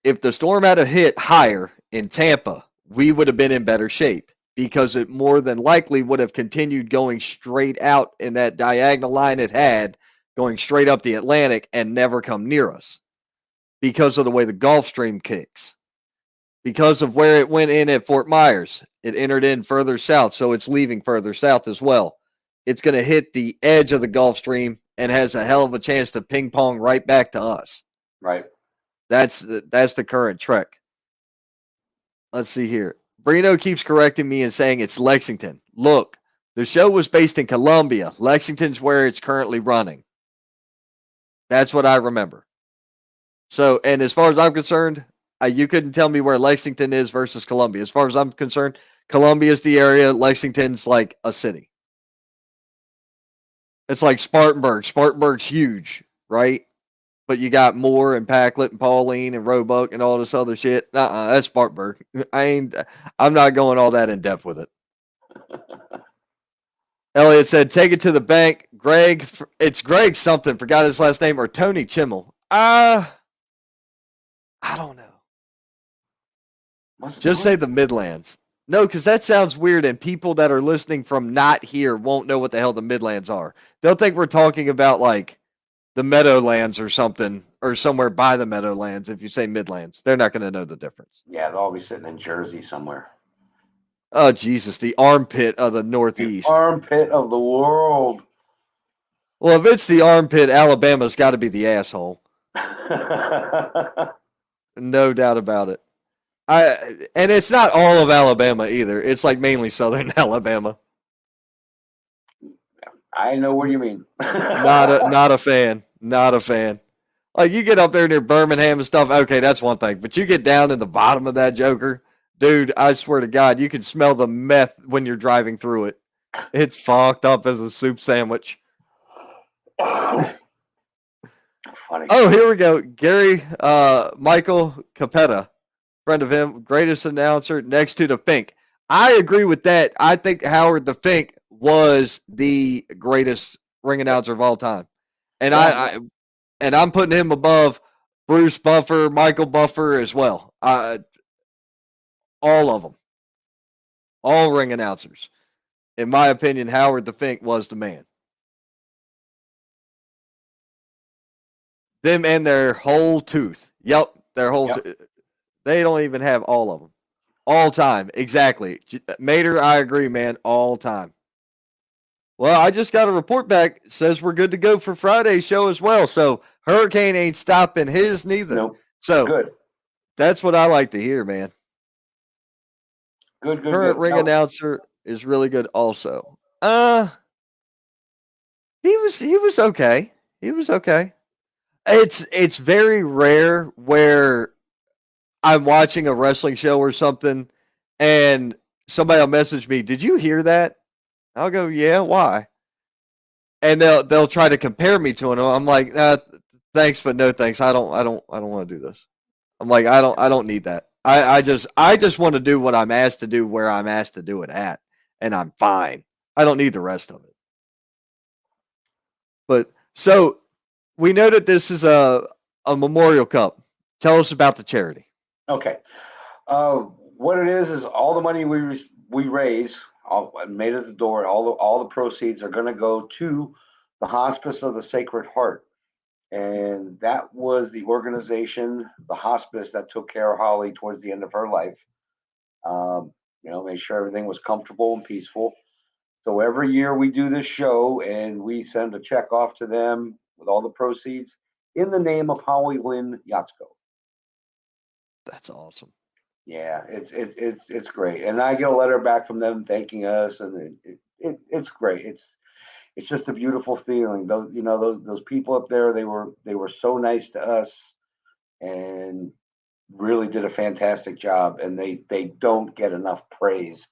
if the storm had hit higher in Tampa, we would have been in better shape because it more than likely would have continued going straight out in that diagonal line it had, going straight up the Atlantic and never come near us because of the way the Gulf Stream kicks. Because of where it went in at Fort Myers, it entered in further south, so it's leaving further south as well. It's going to hit the edge of the Gulf Stream and has a hell of a chance to ping pong right back to us. Right. That's the current trek. Let's see here. Brino keeps correcting me and saying it's Lexington. Look, the show was based in Columbia. Lexington's where it's currently running. That's what I remember. So, and as far as I'm concerned, you couldn't tell me where Lexington is versus Columbia. As far as I'm concerned, Columbia is the area. Lexington's like a city. It's like Spartanburg. Spartanburg's huge, right? But you got Moore and Packlet and Pauline and Roebuck and all this other shit. That's Spartanburg. I'm not going all that in depth with it. Elliot said, take it to the bank. Greg, it's Greg something. Forgot his last name. Or Tony Chimmel. I don't know. Just say the Midlands. No, because that sounds weird, and people that are listening from not here won't know what the hell the Midlands are. They'll think we're talking about, like, the Meadowlands or something, or somewhere by the Meadowlands. If you say Midlands, they're not going to know the difference. Yeah, they'll all be sitting in Jersey somewhere. Oh, Jesus, the armpit of the Northeast. The armpit of the world. Well, if it's the armpit, Alabama's got to be the asshole. No doubt about it. And it's not all of Alabama either. It's like mainly southern Alabama. I know what you mean. Not a fan. Not a fan. Like, you get up there near Birmingham and stuff, okay, that's one thing. But you get down in the bottom of that joker, dude, I swear to God, you can smell the meth when you're driving through it. It's fucked up as a soup sandwich. Funny. Oh, here we go. Gary Michael Capetta, friend of him, greatest announcer next to the Fink. I agree with that. I think Howard the Fink was the greatest ring announcer of all time. And I'm putting him above Bruce Buffer, Michael Buffer as well. All of them. All ring announcers. In my opinion, Howard the Fink was the man. Them and their whole tooth. Yep, their whole they don't even have all of them. All time, exactly. Mater, I agree, man, all time. Well, I just got a report back. It says we're good to go for Friday's show as well. So Hurricane ain't stopping his neither. Nope. So good. That's what I like to hear, man. Good. Current ring announcer is really good also. He was okay. He was okay. It's very rare where I'm watching a wrestling show or something and somebody will message me, "Did you hear that?" I'll go, "Yeah, why?" And they'll try to compare me to him. I'm like, thanks, but no thanks. I don't want to do this. I'm like, I don't need that. I just want to do what I'm asked to do where I'm asked to do it at. and I'm fine. I don't need the rest of it. But so we know that this is a Memorial Cup. Tell us about the charity. Okay. What it is all the money we raise, all made at the door, all the proceeds are going to go to the Hospice of the Sacred Heart, and that was the organization, the hospice that took care of Holly towards the end of her life. Made sure everything was comfortable and peaceful. So every year we do this show, and we send a check off to them with all the proceeds in the name of Holly Lynn Yatsko. That's awesome. Yeah, it's great, and I get a letter back from them thanking us, and it's great. It's just a beautiful feeling. Those people up there, they were so nice to us, and really did a fantastic job, and they don't get enough praise.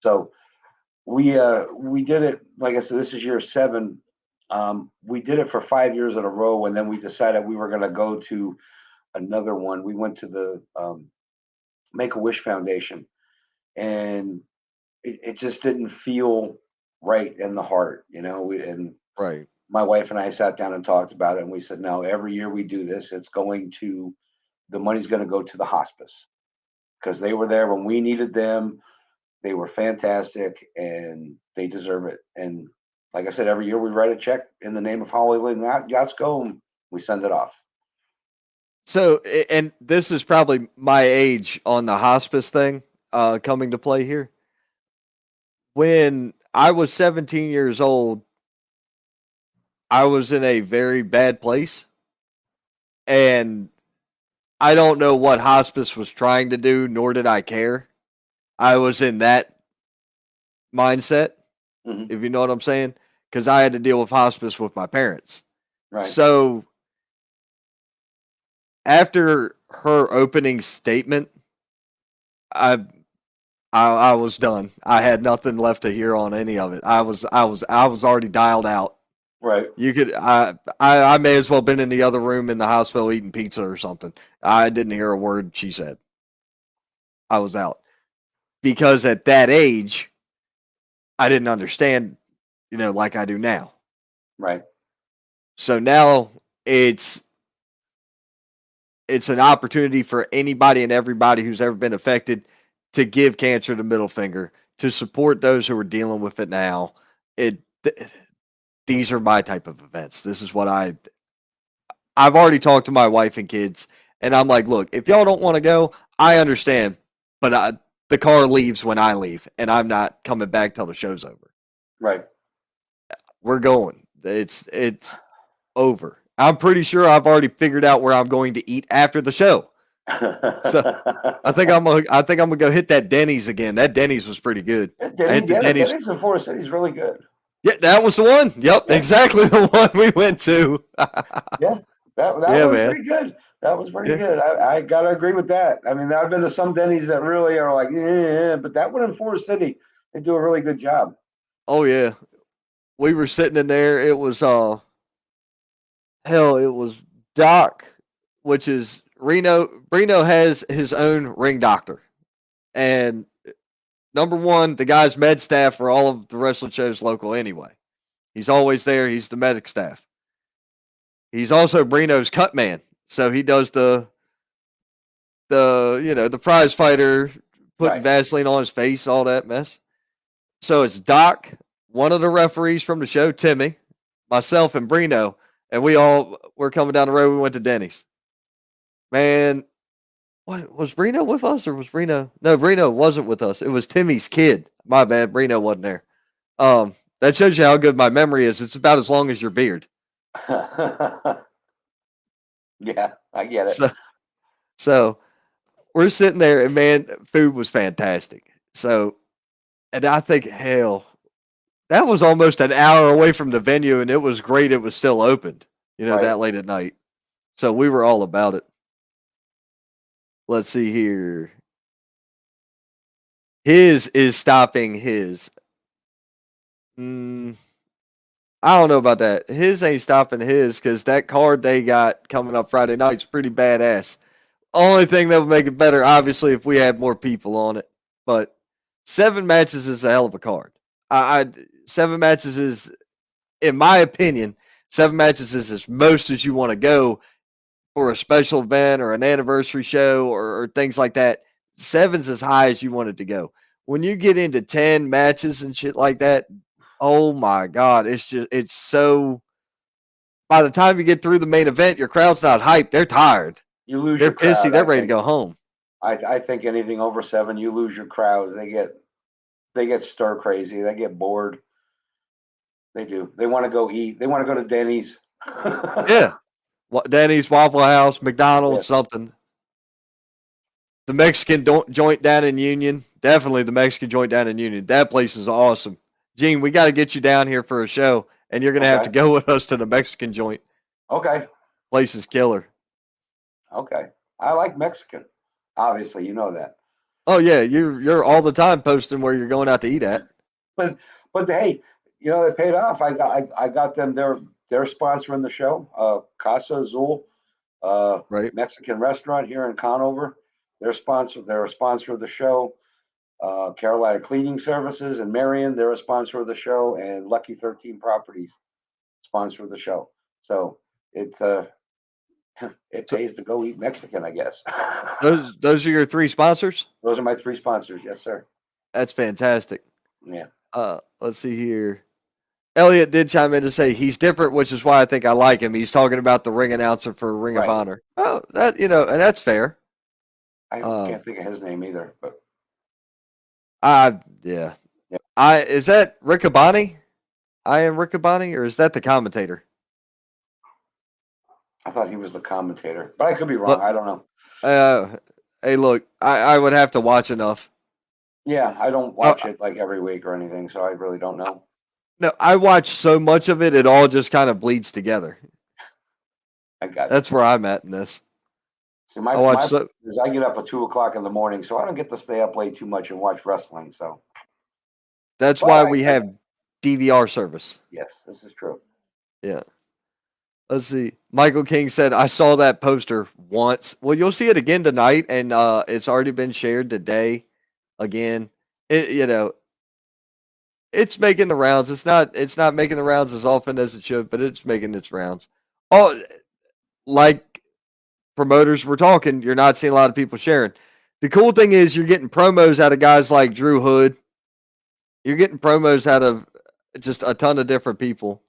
So we did it. Like I said, this is year 7. We did it for 5 years in a row, and then we decided we were going to go to another one. We went to the Make a Wish Foundation, and it just didn't feel right in the heart, and Right. my wife and I sat down and talked about it, and we said, no, every year we do this, the money's going to go to the hospice, because they were there when we needed them. They were fantastic, and they deserve it. And like I said, every year we write a check in the name of Holly Lynn Yatsko, and we send it off. So, and this is probably my age on the hospice thing coming to play here. When I was 17 years old, I was in a very bad place. And I don't know what hospice was trying to do, nor did I care. I was in that mindset, if you know what I'm saying, because I had to deal with hospice with my parents. Right. So after her opening statement, I was done. I had nothing left to hear on any of it. I was already dialed out. Right. I may as well been in the other room in the hospital eating pizza or something. I didn't hear a word she said. I was out. Because at that age, I didn't understand, like I do now. Right. So now it's an opportunity for anybody and everybody who's ever been affected to give cancer the middle finger, to support those who are dealing with it now. These are my type of events. This is what I've already talked to my wife and kids, and I'm like, look, if y'all don't want to go, I understand, but the car leaves when I leave, and I'm not coming back till the show's over. Right. We're going. It's over. I'm pretty sure I've already figured out where I'm going to eat after the show. So I think I'm gonna go hit that Denny's again. That Denny's was pretty good. Denny's in Forest City is really good. Yeah, that was the one. Yep, yeah. Exactly the one we went to. Yeah, that was pretty good. That was pretty good. I gotta agree with that. I mean, I've been to some Denny's that really are like, yeah, but that one in Forest City, they do a really good job. Oh yeah, we were sitting in there. It was it was Doc, which is Reno. Reno has his own ring doctor, and number one, the guy's med staff for all of the wrestling shows local anyway. He's always there. He's the medic staff. He's also Brino's cut man. So he does the prize fighter, putting Vaseline on his face, all that mess. So it's Doc, one of the referees from the show, Timmy, myself, and Brino, and we're coming down the road. We went to Denny's. Man, what was Brino with us, or was Brino? No, Brino wasn't with us. It was Timmy's kid. My bad, Brino wasn't there. That shows you how good my memory is. It's about as long as your beard. Yeah, I get it. So we're sitting there, and man, food was fantastic. So, and I think, hell, that was almost an hour away from the venue, and it was great. It was still opened, that late at night. So we were all about it. Let's see here. His is stopping his. I don't know about that. His ain't stopping his, because that card they got coming up Friday night's pretty badass. Only thing that would make it better, obviously, if we had more people on it. But 7 matches is a hell of a card. 7 matches is, in my opinion, 7 matches is as most as you want to go for a special event or an anniversary show or things like that. 7's as high as you want it to go. When you get into 10 matches and shit like that, oh my God, it's so. By the time you get through the main event, your crowd's not hyped. They're tired. You lose They're your crowd. pissy. They're ready to go home. I think anything over 7, you lose your crowd. They get stir crazy. They get bored. They do. They want to go eat. They want to go to Denny's. Yeah. Denny's, Waffle House, McDonald's, Yes. something. The Mexican joint down in Union. Definitely the Mexican joint down in Union. That place is awesome. Gene, we got to get you down here for a show, and you're going to have to go with us to the Mexican joint. Okay. Place is killer. Okay. I like Mexican. Obviously, you know that. Oh yeah, you're all the time posting where you're going out to eat at. But hey, you know, it paid off. I got them. They're sponsoring the show. Casa Azul, Right. Mexican restaurant here in Conover. They're a sponsor of the show. Carolina Cleaning Services in Marion, they're a sponsor of the show, and Lucky 13 Properties, sponsor of the show. So it pays to go eat Mexican, I guess. Those are your 3 sponsors? Those are my 3 sponsors. Yes, sir. That's fantastic. Yeah. Let's see here. Elliot did chime in to say he's different, which is why I think I like him. He's talking about the ring announcer for Ring of Honor. Oh, that and that's fair. I can't think of his name either, but yeah. Yep. Is that Riccaboni? I am Riccaboni, or is that the commentator? I thought he was the commentator, but I could be wrong. I don't know. Hey, look, I would have to watch enough. Yeah, I don't watch it like every week or anything, so I really don't know. No, I watch so much of it, it all just kind of bleeds together. I got it. That's where I'm at in this. See, my is I get up at 2:00 in the morning, so I don't get to stay up late too much and watch wrestling. So that's why we have DVR service. Yes, this is true. Yeah. Let's see. Michael King said, I saw that poster once. Well, you'll see it again tonight, and it's already been shared today again. It's making the rounds. It's not making the rounds as often as it should, but it's making its rounds. Oh, like promoters were talking, you're not seeing a lot of people sharing. The cool thing is you're getting promos out of guys like Drew Hood. You're getting promos out of just a ton of different people.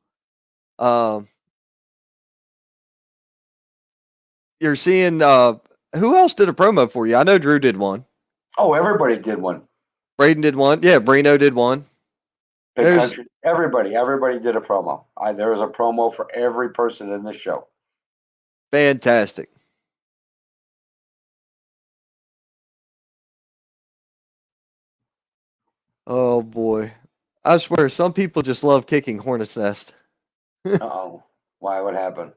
You're seeing who else did a promo for you? I know Drew did one. Oh, everybody did one. Braden did one. Yeah, Brino did one. Everybody did a promo. There was a promo for every person in this show. Fantastic. Oh boy. I swear, some people just love kicking Hornet's Nest. Oh, why? What happened?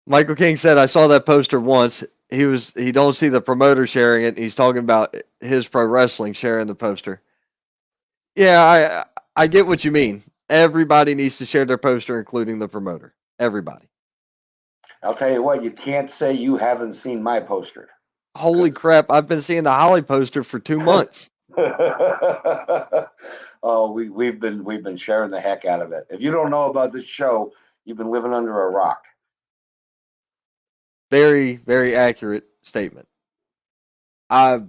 Michael King said, I saw that poster once. He don't see the promoter sharing it. He's talking about his pro wrestling sharing the poster. Yeah, I get what you mean. Everybody needs to share their poster, including the promoter. Everybody. I'll tell you what, you can't say you haven't seen my poster. Holy crap, I've been seeing the Hollie poster for 2 months. Oh, we've been sharing the heck out of it. If you don't know about this show, you've been living under a rock. Very, very accurate statement. Like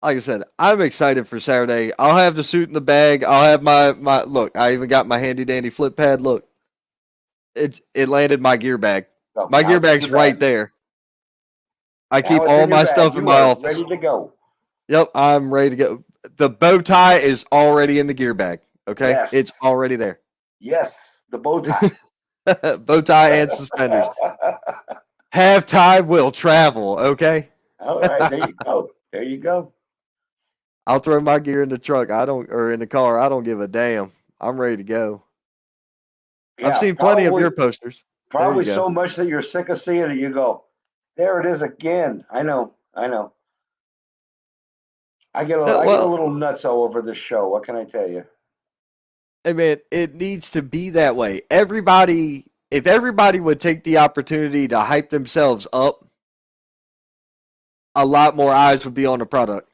I said, I'm excited for Saturday. I'll have the suit in the bag. I'll have my look. I even got my handy dandy flip pad. Look, it landed my gear bag. So my gear bag's right there. I keep all my stuff in my office. Ready to go. Yep, I'm ready to go. The bow tie is already in the gear bag. Okay, yes. It's already there. Yes, the bow tie. Bow tie and suspenders. Have tie will travel. Okay. All right, there you go. There you go. I'll throw my gear in the truck. Or in the car. I don't give a damn. I'm ready to go. Yeah, I've seen plenty of your posters. Probably so much that you're sick of seeing it. You go, there it is again. I know. I get a little nutso over this show. What can I tell you? Hey man, it needs to be that way. If everybody would take the opportunity to hype themselves up, a lot more eyes would be on the product.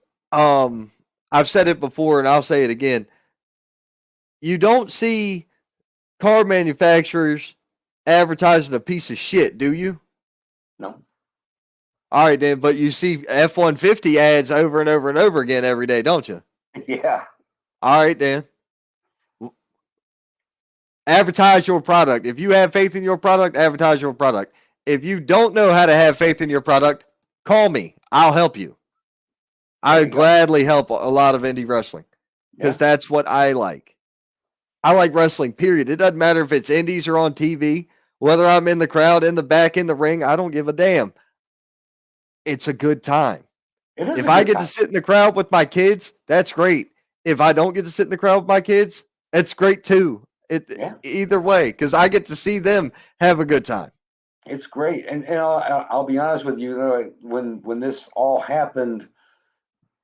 I've said it before and I'll say it again. You don't see car manufacturers advertising a piece of shit, do you? No. All right, then, but you see F-150 ads over and over and over again every day, don't you? Yeah. All right, then. Advertise your product. If you have faith in your product, advertise your product. If you don't know how to have faith in your product, call me. I'll help you. I would gladly help a lot of indie wrestling because that's what I like. I like wrestling, period. It doesn't matter if it's indies or on TV, whether I'm in the crowd, in the back, in the ring. I don't give a damn. It's a good time. If I get to sit in the crowd with my kids, that's great. If I don't get to sit in the crowd with my kids, it's great too. Either way, because I get to see them have a good time. It's great, and I'll be honest with you. When this all happened,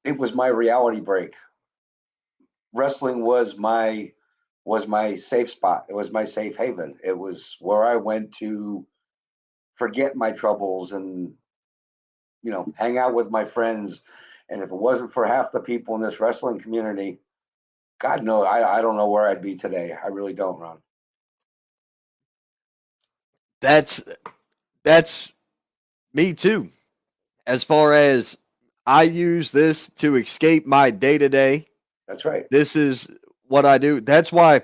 it was my reality break. Wrestling was my safe spot. It was my safe haven. It was where I went to forget my troubles and hang out with my friends. And if it wasn't for half the people in this wrestling community, God knows, I don't know where I'd be today. I really don't, Ron. That's me too. As far as I use this to escape my day to day. That's right. This is what I do. That's why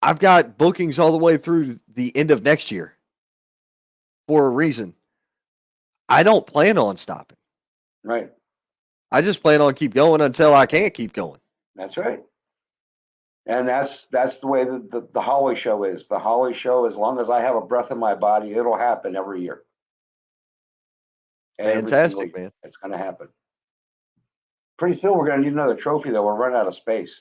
I've got bookings all the way through the end of next year for a reason. I don't plan on stopping. Right. I just plan on keep going until I can't keep going. That's right. And that's the way the Hollie show is. The Hollie show, as long as I have a breath in my body, it'll happen every year. Fantastic, man. It's going to happen. Pretty soon we're going to need another trophy, though. We're running out of space.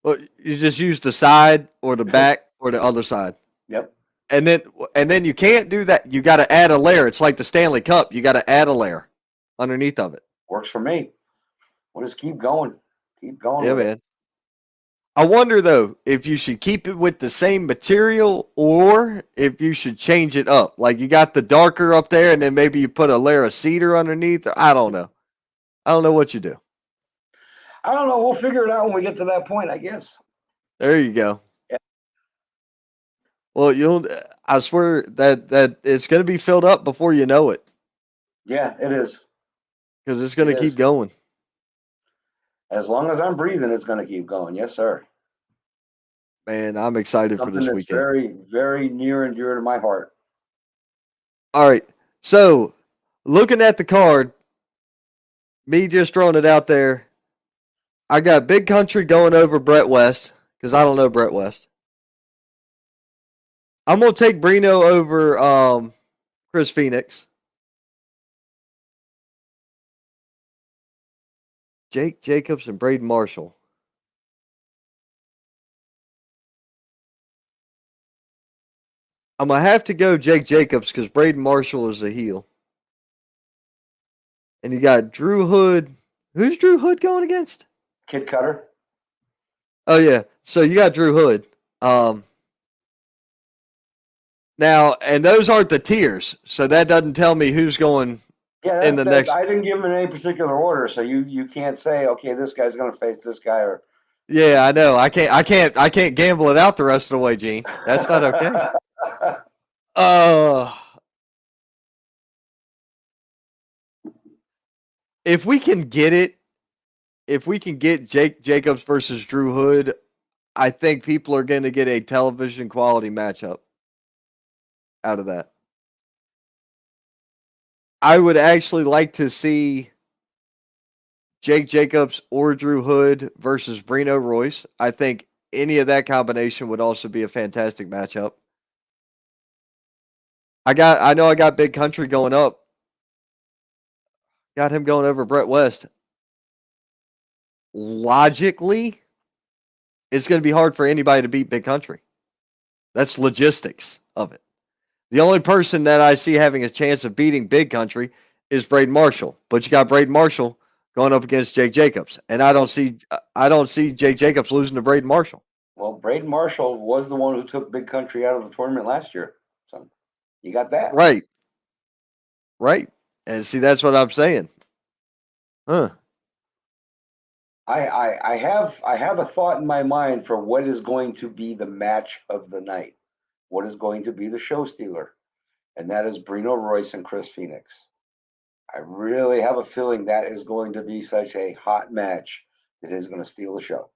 Well, you just use the side or the back or the other side. Yep. And then you can't do that. You got to add a layer. It's like the Stanley Cup. You got to add a layer underneath of it. Works for me. We'll just keep going. Keep going. Yeah, man. I wonder, though, if you should keep it with the same material or if you should change it up. Like you got the darker up there and then maybe you put a layer of cedar underneath. I don't know. I don't know what you do. I don't know. We'll figure it out when we get to that point, I guess. There you go. Yeah. Well, I swear that it's going to be filled up before you know it. Yeah, it is. Because it's going to keep going. As long as I'm breathing, it's going to keep going. Yes, sir. Man, I'm excited for this weekend. Very, very near and dear to my heart. All right. So, looking at the card, me just throwing it out there, I got Big Country going over Brett West because I don't know Brett West. I'm going to take Brino over Chris Phoenix. Jake Jacobs and Braden Marshall. I'm going to have to go Jake Jacobs because Braden Marshall is a heel. And you got Drew Hood. Who's Drew Hood going against? Kid Cutter. Oh, yeah. So you got Drew Hood. Now, and those aren't the tiers. So that doesn't tell me who's going in the next. I didn't give them in any particular order. So you can't say, okay, this guy's going to face this guy or. Yeah, I know. I can't gamble it out the rest of the way, Gene. That's not okay. If we can get Jake Jacobs versus Drew Hood, I think people are going to get a television quality matchup out of that. I would actually like to see Jake Jacobs or Drew Hood versus Brino Royce. I think any of that combination would also be a fantastic matchup. I know I got Big Country going up. Got him going over Brett West. Logically, it's going to be hard for anybody to beat Big Country. That's logistics of it. The only person that I see having a chance of beating Big Country is Braden Marshall. But you got Braden Marshall going up against Jake Jacobs. And I don't see Jake Jacobs losing to Braden Marshall. Well, Braden Marshall was the one who took Big Country out of the tournament last year. So you got that. Right. And see, that's what I'm saying. I have a thought in my mind for what is going to be the match of the night. What is going to be the show stealer? And that is Brino Royce and Chris Phoenix. I really have a feeling that is going to be such a hot match that is going to steal the show.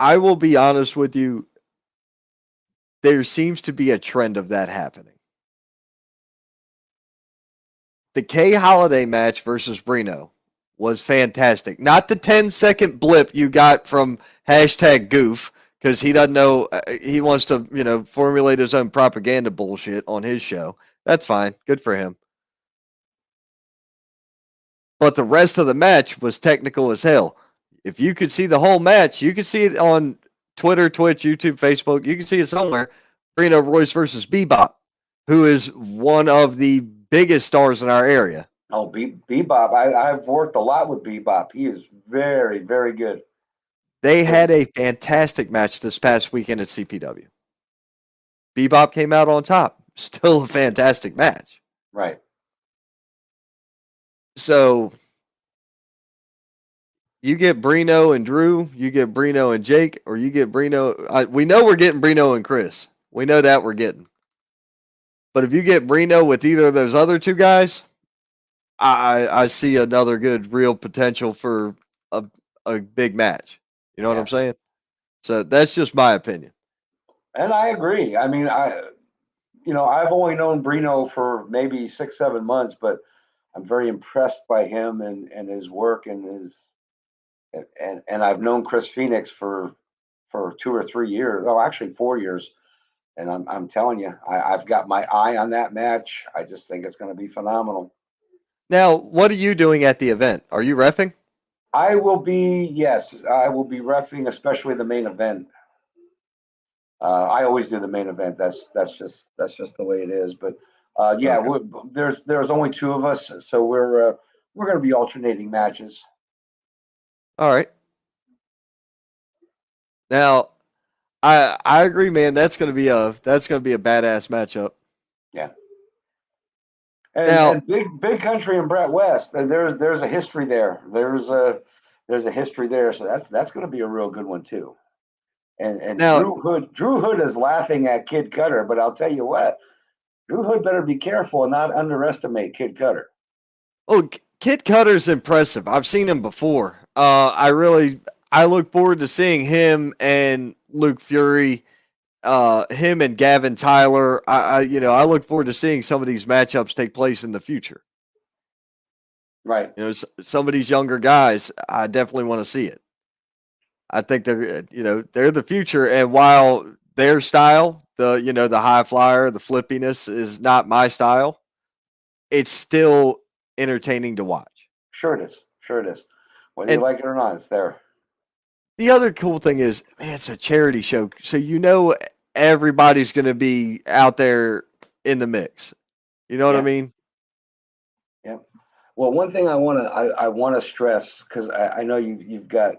I will be honest with you. There seems to be a trend of that happening. The K Holiday match versus Brino was fantastic. Not the 10-second blip you got from hashtag goof because he doesn't know, he wants to, formulate his own propaganda bullshit on his show. That's fine. Good for him. But the rest of the match was technical as hell. If you could see the whole match, you could see it on Twitter, Twitch, YouTube, Facebook. You can see it somewhere. Brino Royce versus Bebop, who is one of the biggest stars in our area. Oh, Bebop. I've worked a lot with Bebop. He is very, very good. They had a fantastic match this past weekend at CPW. Bebop came out on top. Still a fantastic match. Right. So you get Brino and Drew, you get Brino and Jake, or you get Brino. We know we're getting Brino and Chris. We know that we're getting. But if you get Brino with either of those other two guys, I see another good real potential for a big match. You know what I'm saying? So that's just my opinion. And I agree. I mean, I've only known Brino for maybe 6, 7 months, but I'm very impressed by him and his work and I've known Chris Phoenix for 2 or 3 years. Oh, actually 4 years. And I'm telling you, I've got my eye on that match. I just think it's going to be phenomenal. Now, what are you doing at the event? Are you reffing? I will be reffing, especially the main event. I always do the main event. That's just the way it is. But Okay. there's only 2 of us, so we're going to be alternating matches. All right. Now, I agree, man. That's gonna be a badass matchup. Yeah. Now, And big country and Brett West. There's a history there. There's a history there. So that's going to be a real good one too. And now, Drew Hood is laughing at Kid Cutter, but I'll tell you what, Drew Hood better be careful and not underestimate Kid Cutter. oh, Kid Cutter's impressive. I've seen him before. I look forward to seeing him and Luke Fury, him and Gavin Tyler. I look forward to seeing some of these matchups take place in the future. Right. Some of these younger guys, I definitely want to see it. I think they're the future. And while their style, the high flyer, the flippiness is not my style, it's still entertaining to watch. Sure it is. Sure it is. Whether you And like it or not, it's there. the other cool thing is, man, it's a charity show. So everybody's going to be out there in the mix. You know what I mean? Yeah. Well, one thing I want to stress, because I know you've got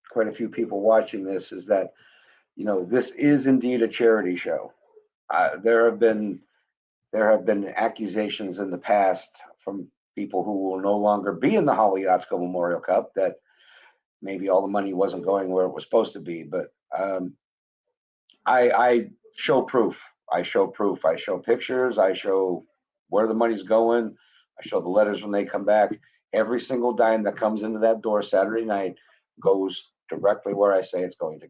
quite a few people watching this, is that this is indeed a charity show. There have been accusations in the past from people who will no longer be in the Hollie Memorial Cup that maybe all the money wasn't going where it was supposed to be. But I show proof. I show proof. I show pictures. I show where the money's going. I show the letters when they come back. Every single dime that comes into that door Saturday night goes directly where I say it's going to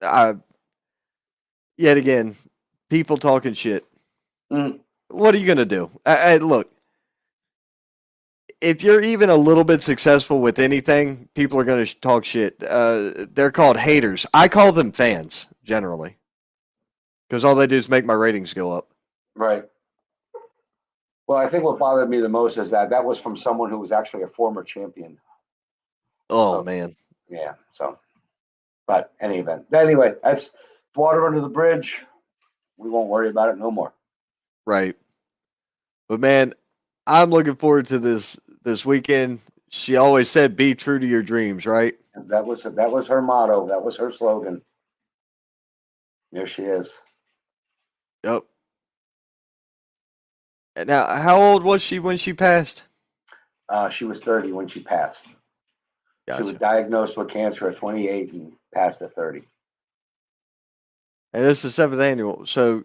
go. Yet again, people talking shit. Mm. What are you going to do? Look, if you're even a little bit successful with anything, people are going to talk shit. They're called haters. I call them fans, generally, because all they do is make my ratings go up. Right. Well, I think what bothered me the most is that was from someone who was actually a former champion. Oh, man. Yeah. So, but anyway, that's water under the bridge. We won't worry about it no more. Right. But man, I'm looking forward to this weekend. She always said, "Be true to your dreams," right? And that was her motto. That was her slogan. There she is. Yep. Now, how old was she when she passed? She was 30 when she passed. She was Gotcha. diagnosed with cancer at 28 and passed at 30. And this is the seventh annual. So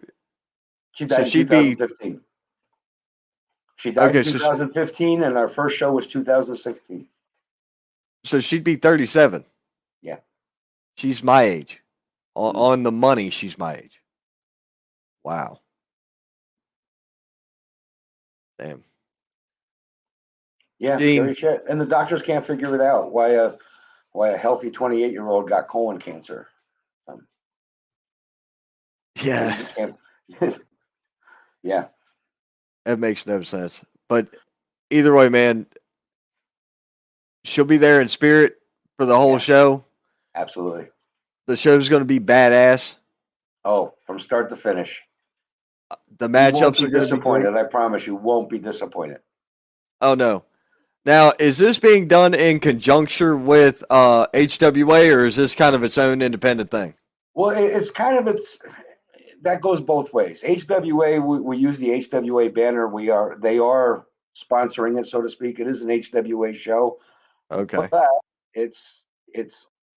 She so died in she'd be 2015. She died in okay. 2015, and our first show was 2016. So she'd be 37. Yeah. She's my age. Mhm. On the money, she's my age. Wow. Damn. Yeah, Gene. scary shit. And the doctors can't figure it out why a healthy 28-year-old got colon cancer. Yeah, They can't. Yeah, that makes no sense. But either way, man, she'll be there in spirit for the whole yeah, show. absolutely. The show's going to be badass. Oh, from start to finish. The You won't matchups be are going to be great. disappointed. I promise you won't be disappointed. Oh no. Now, is this being done in conjunction with HWA, or is this kind of its own independent thing? Well, it's kind of that goes both ways. HWA, we use the HWA banner. They are sponsoring it, so to speak. It is an HWA show, Okay. but it's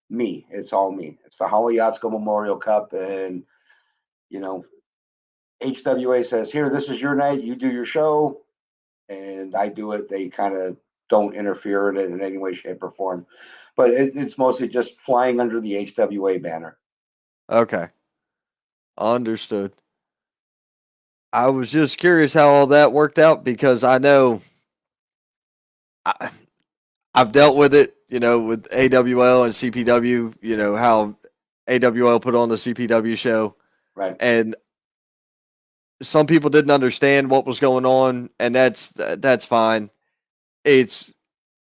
me. It's all me. It's the Hollie Memorial Cup, and you know, HWA says, "Here, this is your night. You do your show," and I do it. They kind of don't interfere in it in any way, shape, or form. But it's mostly just flying under the HWA banner. Okay. Understood. I was just curious how all that worked out because I know I, I've dealt with it, with AWL and CPW, how AWL put on the CPW show. Right. And some people didn't understand what was going on, and that's fine. It's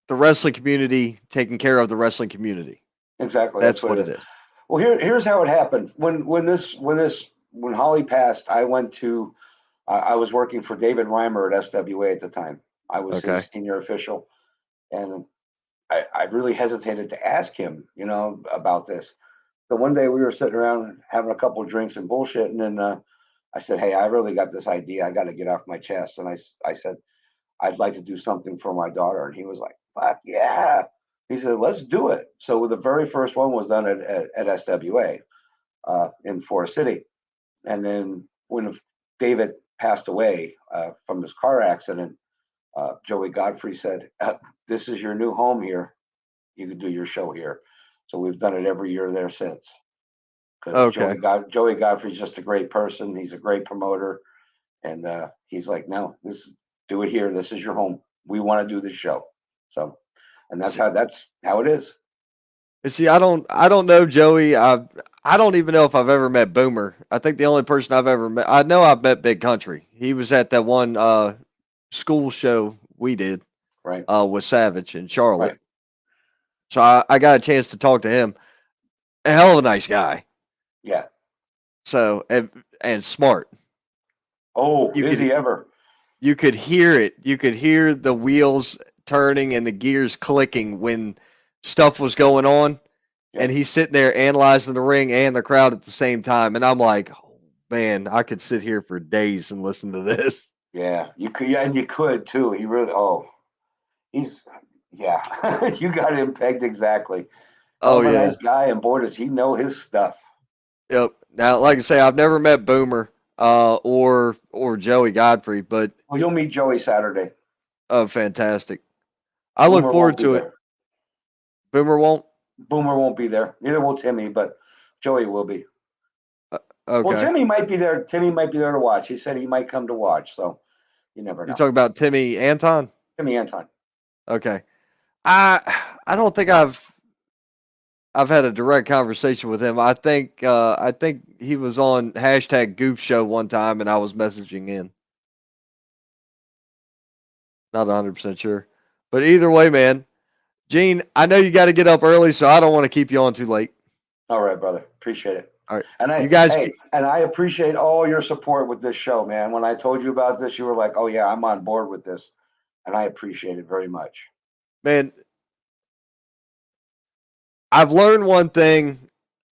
the wrestling community taking care of the wrestling community. Exactly. That's That's what what it it is. is. Well, here's how it happened. When Holly passed, I was working for David Reimer at SWA at the time. I was Okay. his senior official, and I really hesitated to ask him, about this. So one day we were sitting around having a couple of drinks and bullshit, and then I said, "Hey, I really got this idea. I got to get off my chest." And I said, "I'd like to do something for my daughter." And he was like, "Fuck yeah!" He said, "Let's do it." So the very first one was done at SWA in Forest City, and then when David passed away from his car accident, Joey Godfrey said, "This is your new home here. You can do your show here." So we've done it every year there since. Because Okay. Joey Godfrey's just a great person. He's a great promoter, and he's like, "No, do it here. This is your home. We want to do this show." So, and that's how it is. See, I don't know Joey. I don't even know if I've ever met Boomer. I think the only person I've ever met, I know I've met Big Country. He was at that one school show we did Right, with Savage in Charlotte. right. So I got a chance to talk to him. A hell of a nice guy. Yeah. So and smart. Oh, You is could he ever? you could hear it. You could hear the wheels turning and the gears clicking when stuff was going on. Yeah, And he's sitting there analyzing the ring and the crowd at the same time. And I'm like, oh, man, I could sit here for days and listen to this. yeah. You could, yeah, and you could too. He really. Oh, he's. Yeah, you got him pegged exactly. Hell Oh of a yeah, nice guy, and boy, does he know his stuff. yep. Now, like I say, I've never met Boomer or Joey Godfrey, but Well, you'll meet Joey Saturday. fantastic. I look Boomer won't forward be to it. there. Boomer won't. Boomer won't be there. Neither will Timmy, but Joey will be. Well, Okay, Timmy might be there. Timmy might be there to watch. He said he might come to watch, so you never you're know. talking about Timmy Anton. Timmy Anton. Okay, I don't think I've had a direct conversation with him. I think he was on hashtag Goof Show one time, and I was messaging in. Not 100% sure, but either way, man. Gene, I know you got to get up early, so I don't want to keep you on too late. All right, brother. Appreciate it. All right, And you guys, I appreciate all your support with this show, man. When I told you about this, you were like, "Oh yeah, I'm on board with this," and I appreciate it very much. man. I've learned one thing.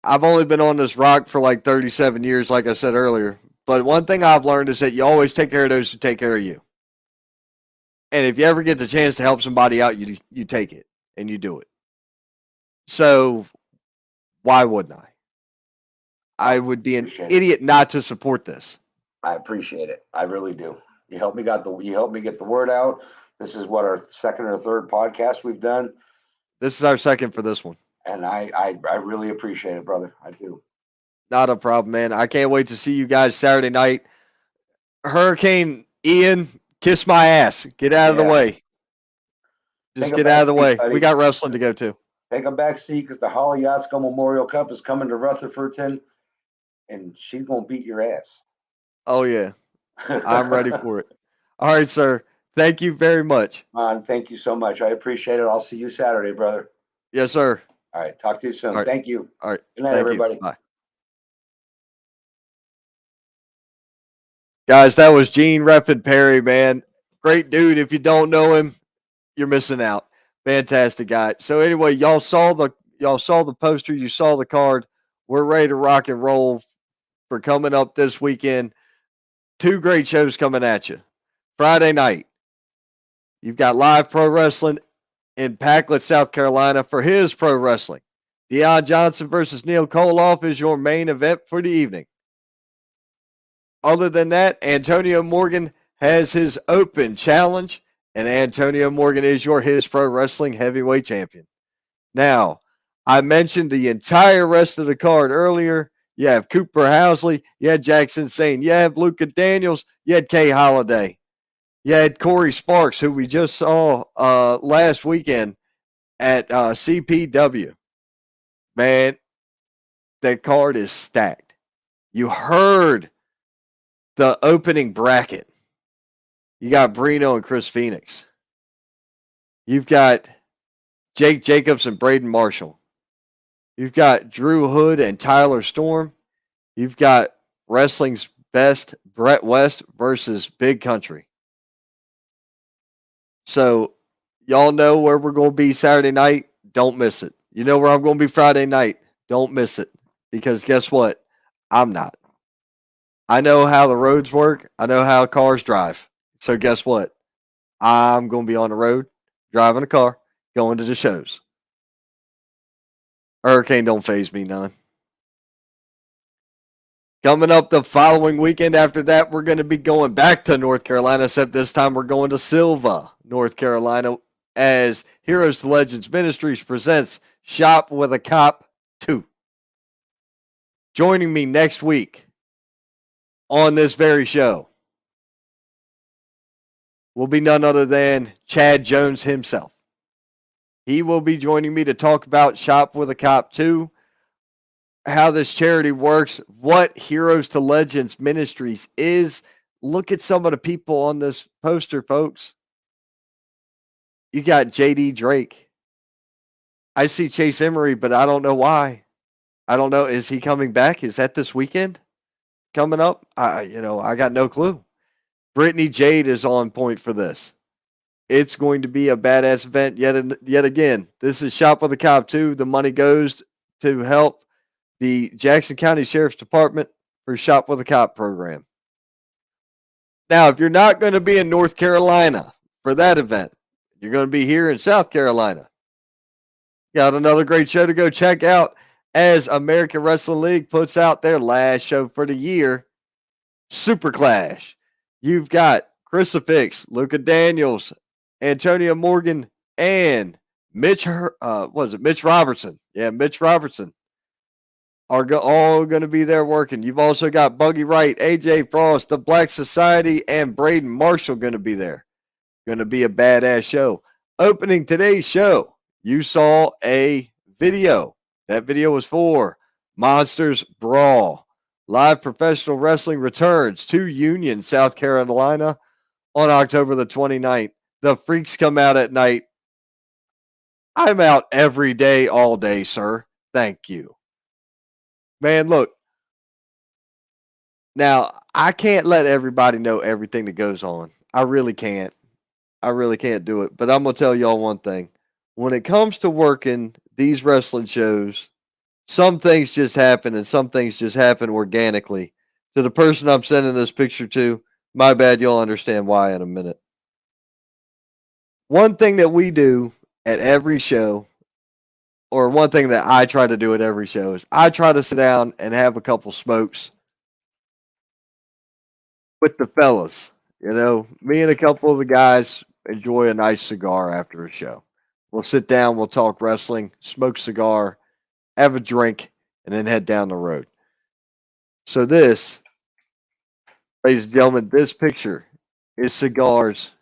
I've only been on this rock for like 37 years, like I said earlier. But one thing I've learned is that you always take care of those who take care of you. And if you ever get the chance to help somebody out, you take it and you do it. So why wouldn't I? I would be an idiot not to support this. I appreciate it. I really do. You helped me get the word out. This is what, our second or third podcast we've done. This is our second for this one. And I really appreciate it, brother. I do. Not a problem, man. I can't wait to see you guys Saturday night. Hurricane Ian, kiss my ass. Get out of the way. Just get out of the way. Buddy. We got wrestling to go to. Take a back seat because the Hollie Memorial Cup is coming to Rutherfordton, and she's going to beat your ass. Oh, yeah. I'm ready for it. All right, sir. Thank you very much. Thank you so much. I appreciate it. I'll see you Saturday, brother. Yes, sir. All right. Talk to you soon. Right. Thank you. All right. Good night, everybody. Bye. Guys, that was Gene Reffin Perry, man. Great dude. If you don't know him, you're missing out. Fantastic guy. So anyway, y'all saw the poster, you saw the card. We're ready to rock and roll for coming up this weekend. 2 great shows coming at you. Friday night, you've got live pro wrestling in Packlet, South Carolina for his pro wrestling. Deion Johnson versus Neil Koloff is your main event for the evening. Other than that, Antonio Morgan has his open challenge, and Antonio Morgan is your His Pro Wrestling heavyweight champion. Now, I mentioned the entire rest of the card earlier. You have Cooper Housley, you had Jackson Sane, you have Luka Daniels, you had Kay Holiday, you had Corey Sparks, who we just saw last weekend at CPW. Man, that card is stacked. You heard the opening bracket. You got Brino and Chris Phoenix. You've got Jake Jacobs and Braden Marshall. You've got Drew Hood and Tyler Storm. You've got wrestling's best Brett West versus Big Country. So y'all know where we're going to be Saturday night. Don't miss it. You know where I'm going to be Friday night. Don't miss it. Because guess what? I'm not. I know how the roads work. I know how cars drive. So guess what? I'm going to be on the road, driving a car, going to the shows. Hurricane don't faze me none. Coming up the following weekend after that, we're going to be going back to North Carolina, except this time we're going to Silva, North Carolina, as Heroes to Legends Ministries presents Shop with a Cop 2. Joining me next week on this very show will be none other than Chad Jones himself. He will be joining me to talk about Shop with a Cop 2, how this charity works, what Heroes to Legends Ministries is. Look at some of the people on this poster, folks. You got JD Drake. I see Chase Emery, but I don't know why. I don't know. Is he coming back? Is that this weekend coming up? I got no clue. Brittany Jade is on point for this. It's going to be a badass event yet again. This is Shop with a Cop 2. The money goes to help the Jackson County Sheriff's Department for Shop with a Cop program. Now, if you're not going to be in North Carolina for that event, you're going to be here in South Carolina. Got another great show to go check out as American Wrestling League puts out their last show for the year, Super Clash. You've got Crucifix, Luka Daniels, Antonio Morgan, and Mitch Robertson? Yeah, Mitch Robertson are all going to be there working. You've also got Buggy Wright, AJ Frost, the Black Society, and Braden Marshall going to be there. Going to be a badass show. Opening today's show, you saw a video. That video was for Monsters Brawl. Live professional wrestling returns to Union, South Carolina on October the 29th. The Freaks come out at night. I'm out every day, all day, sir. Thank you. Man, look. Now, I can't let everybody know everything that goes on. I really can't. I really can't do it. But I'm going to tell y'all one thing. When it comes to working these wrestling shows, some things just happen and some things just happen organically. To the person I'm sending this picture to, my bad, you'll understand why in a minute. one thing that we do at every show, or one thing that I try to do at every show, is I try to sit down and have a couple smokes with the fellas. You know, me and a couple of the guys enjoy a nice cigar after a show. We'll sit down, we'll talk wrestling, smoke cigar, have a drink, and then head down the road. So this, ladies and gentlemen, this picture is cigars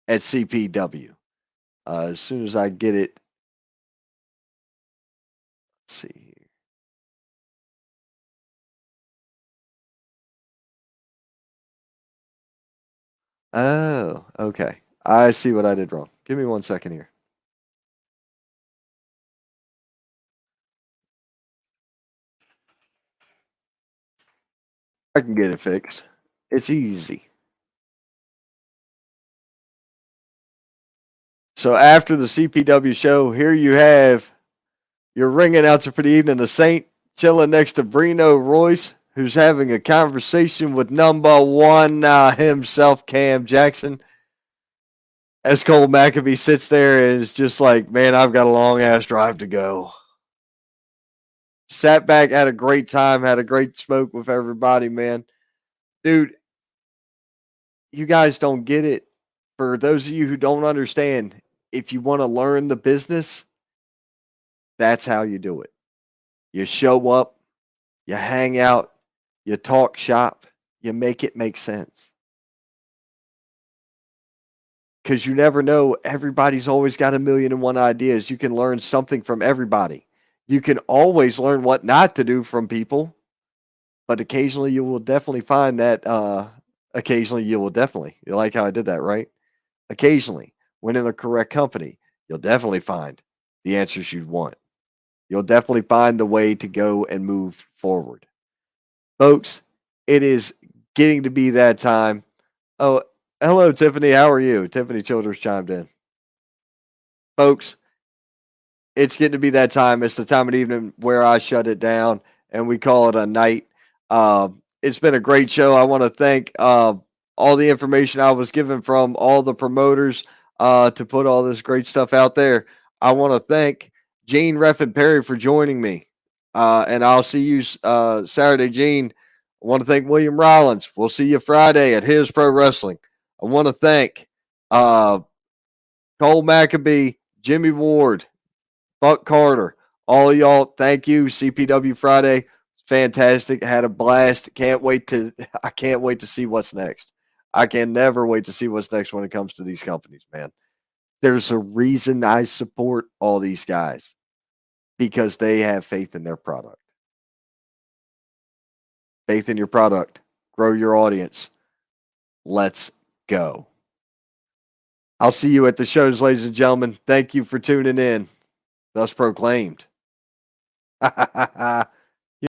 at CPW. As soon as I get it, let's see here. Oh, okay. I see what I did wrong. Give me 1 second here. I can get it fixed. It's easy. So after the CPW show, here you have your ring announcer for the evening, the Saint, chilling next to Brino Royce, who's having a conversation with number one himself, Cam Jackson. As Cole Maccabee sits there and is just like, man, I've got a long ass drive to go. Sat back, had a great time, had a great smoke with everybody, man. Dude, you guys don't get it. For those of you who don't understand, if you want to learn the business, that's how you do it. You show up, you hang out, you talk shop, you make it make sense. Because you never know, everybody's always got 1,000,001 ideas. You can learn something from everybody. You can always learn what not to do from people, but occasionally you will definitely find that. You like how I did that, right? Occasionally, when in the correct company, you'll definitely find the answers you want. You'll definitely find the way to go and move forward. Folks, it is getting to be that time. Oh, hello, Tiffany. How are you? Tiffany Childers chimed in. Folks, it's getting to be that time. It's the time of the evening where I shut it down and we call it a night. It's been a great show. I want to thank all the information I was given from all the promoters to put all this great stuff out there. I want to thank Gene Reffin Perry for joining me. And I'll see you Saturday, Gene. I want to thank William Rollins. We'll see you Friday at His Pro Wrestling. I want to thank Cole Maccabee, Jimmy Ward, Buck Carter, all of y'all. Thank you. CPW Friday, fantastic. Had a blast. I can't wait to see what's next. I can never wait to see what's next when it comes to these companies, man. There's a reason I support all these guys, because they have faith in their product. Faith in your product. Grow your audience. Let's go. I'll see you at the shows, ladies and gentlemen. Thank you for tuning in. Thus proclaimed.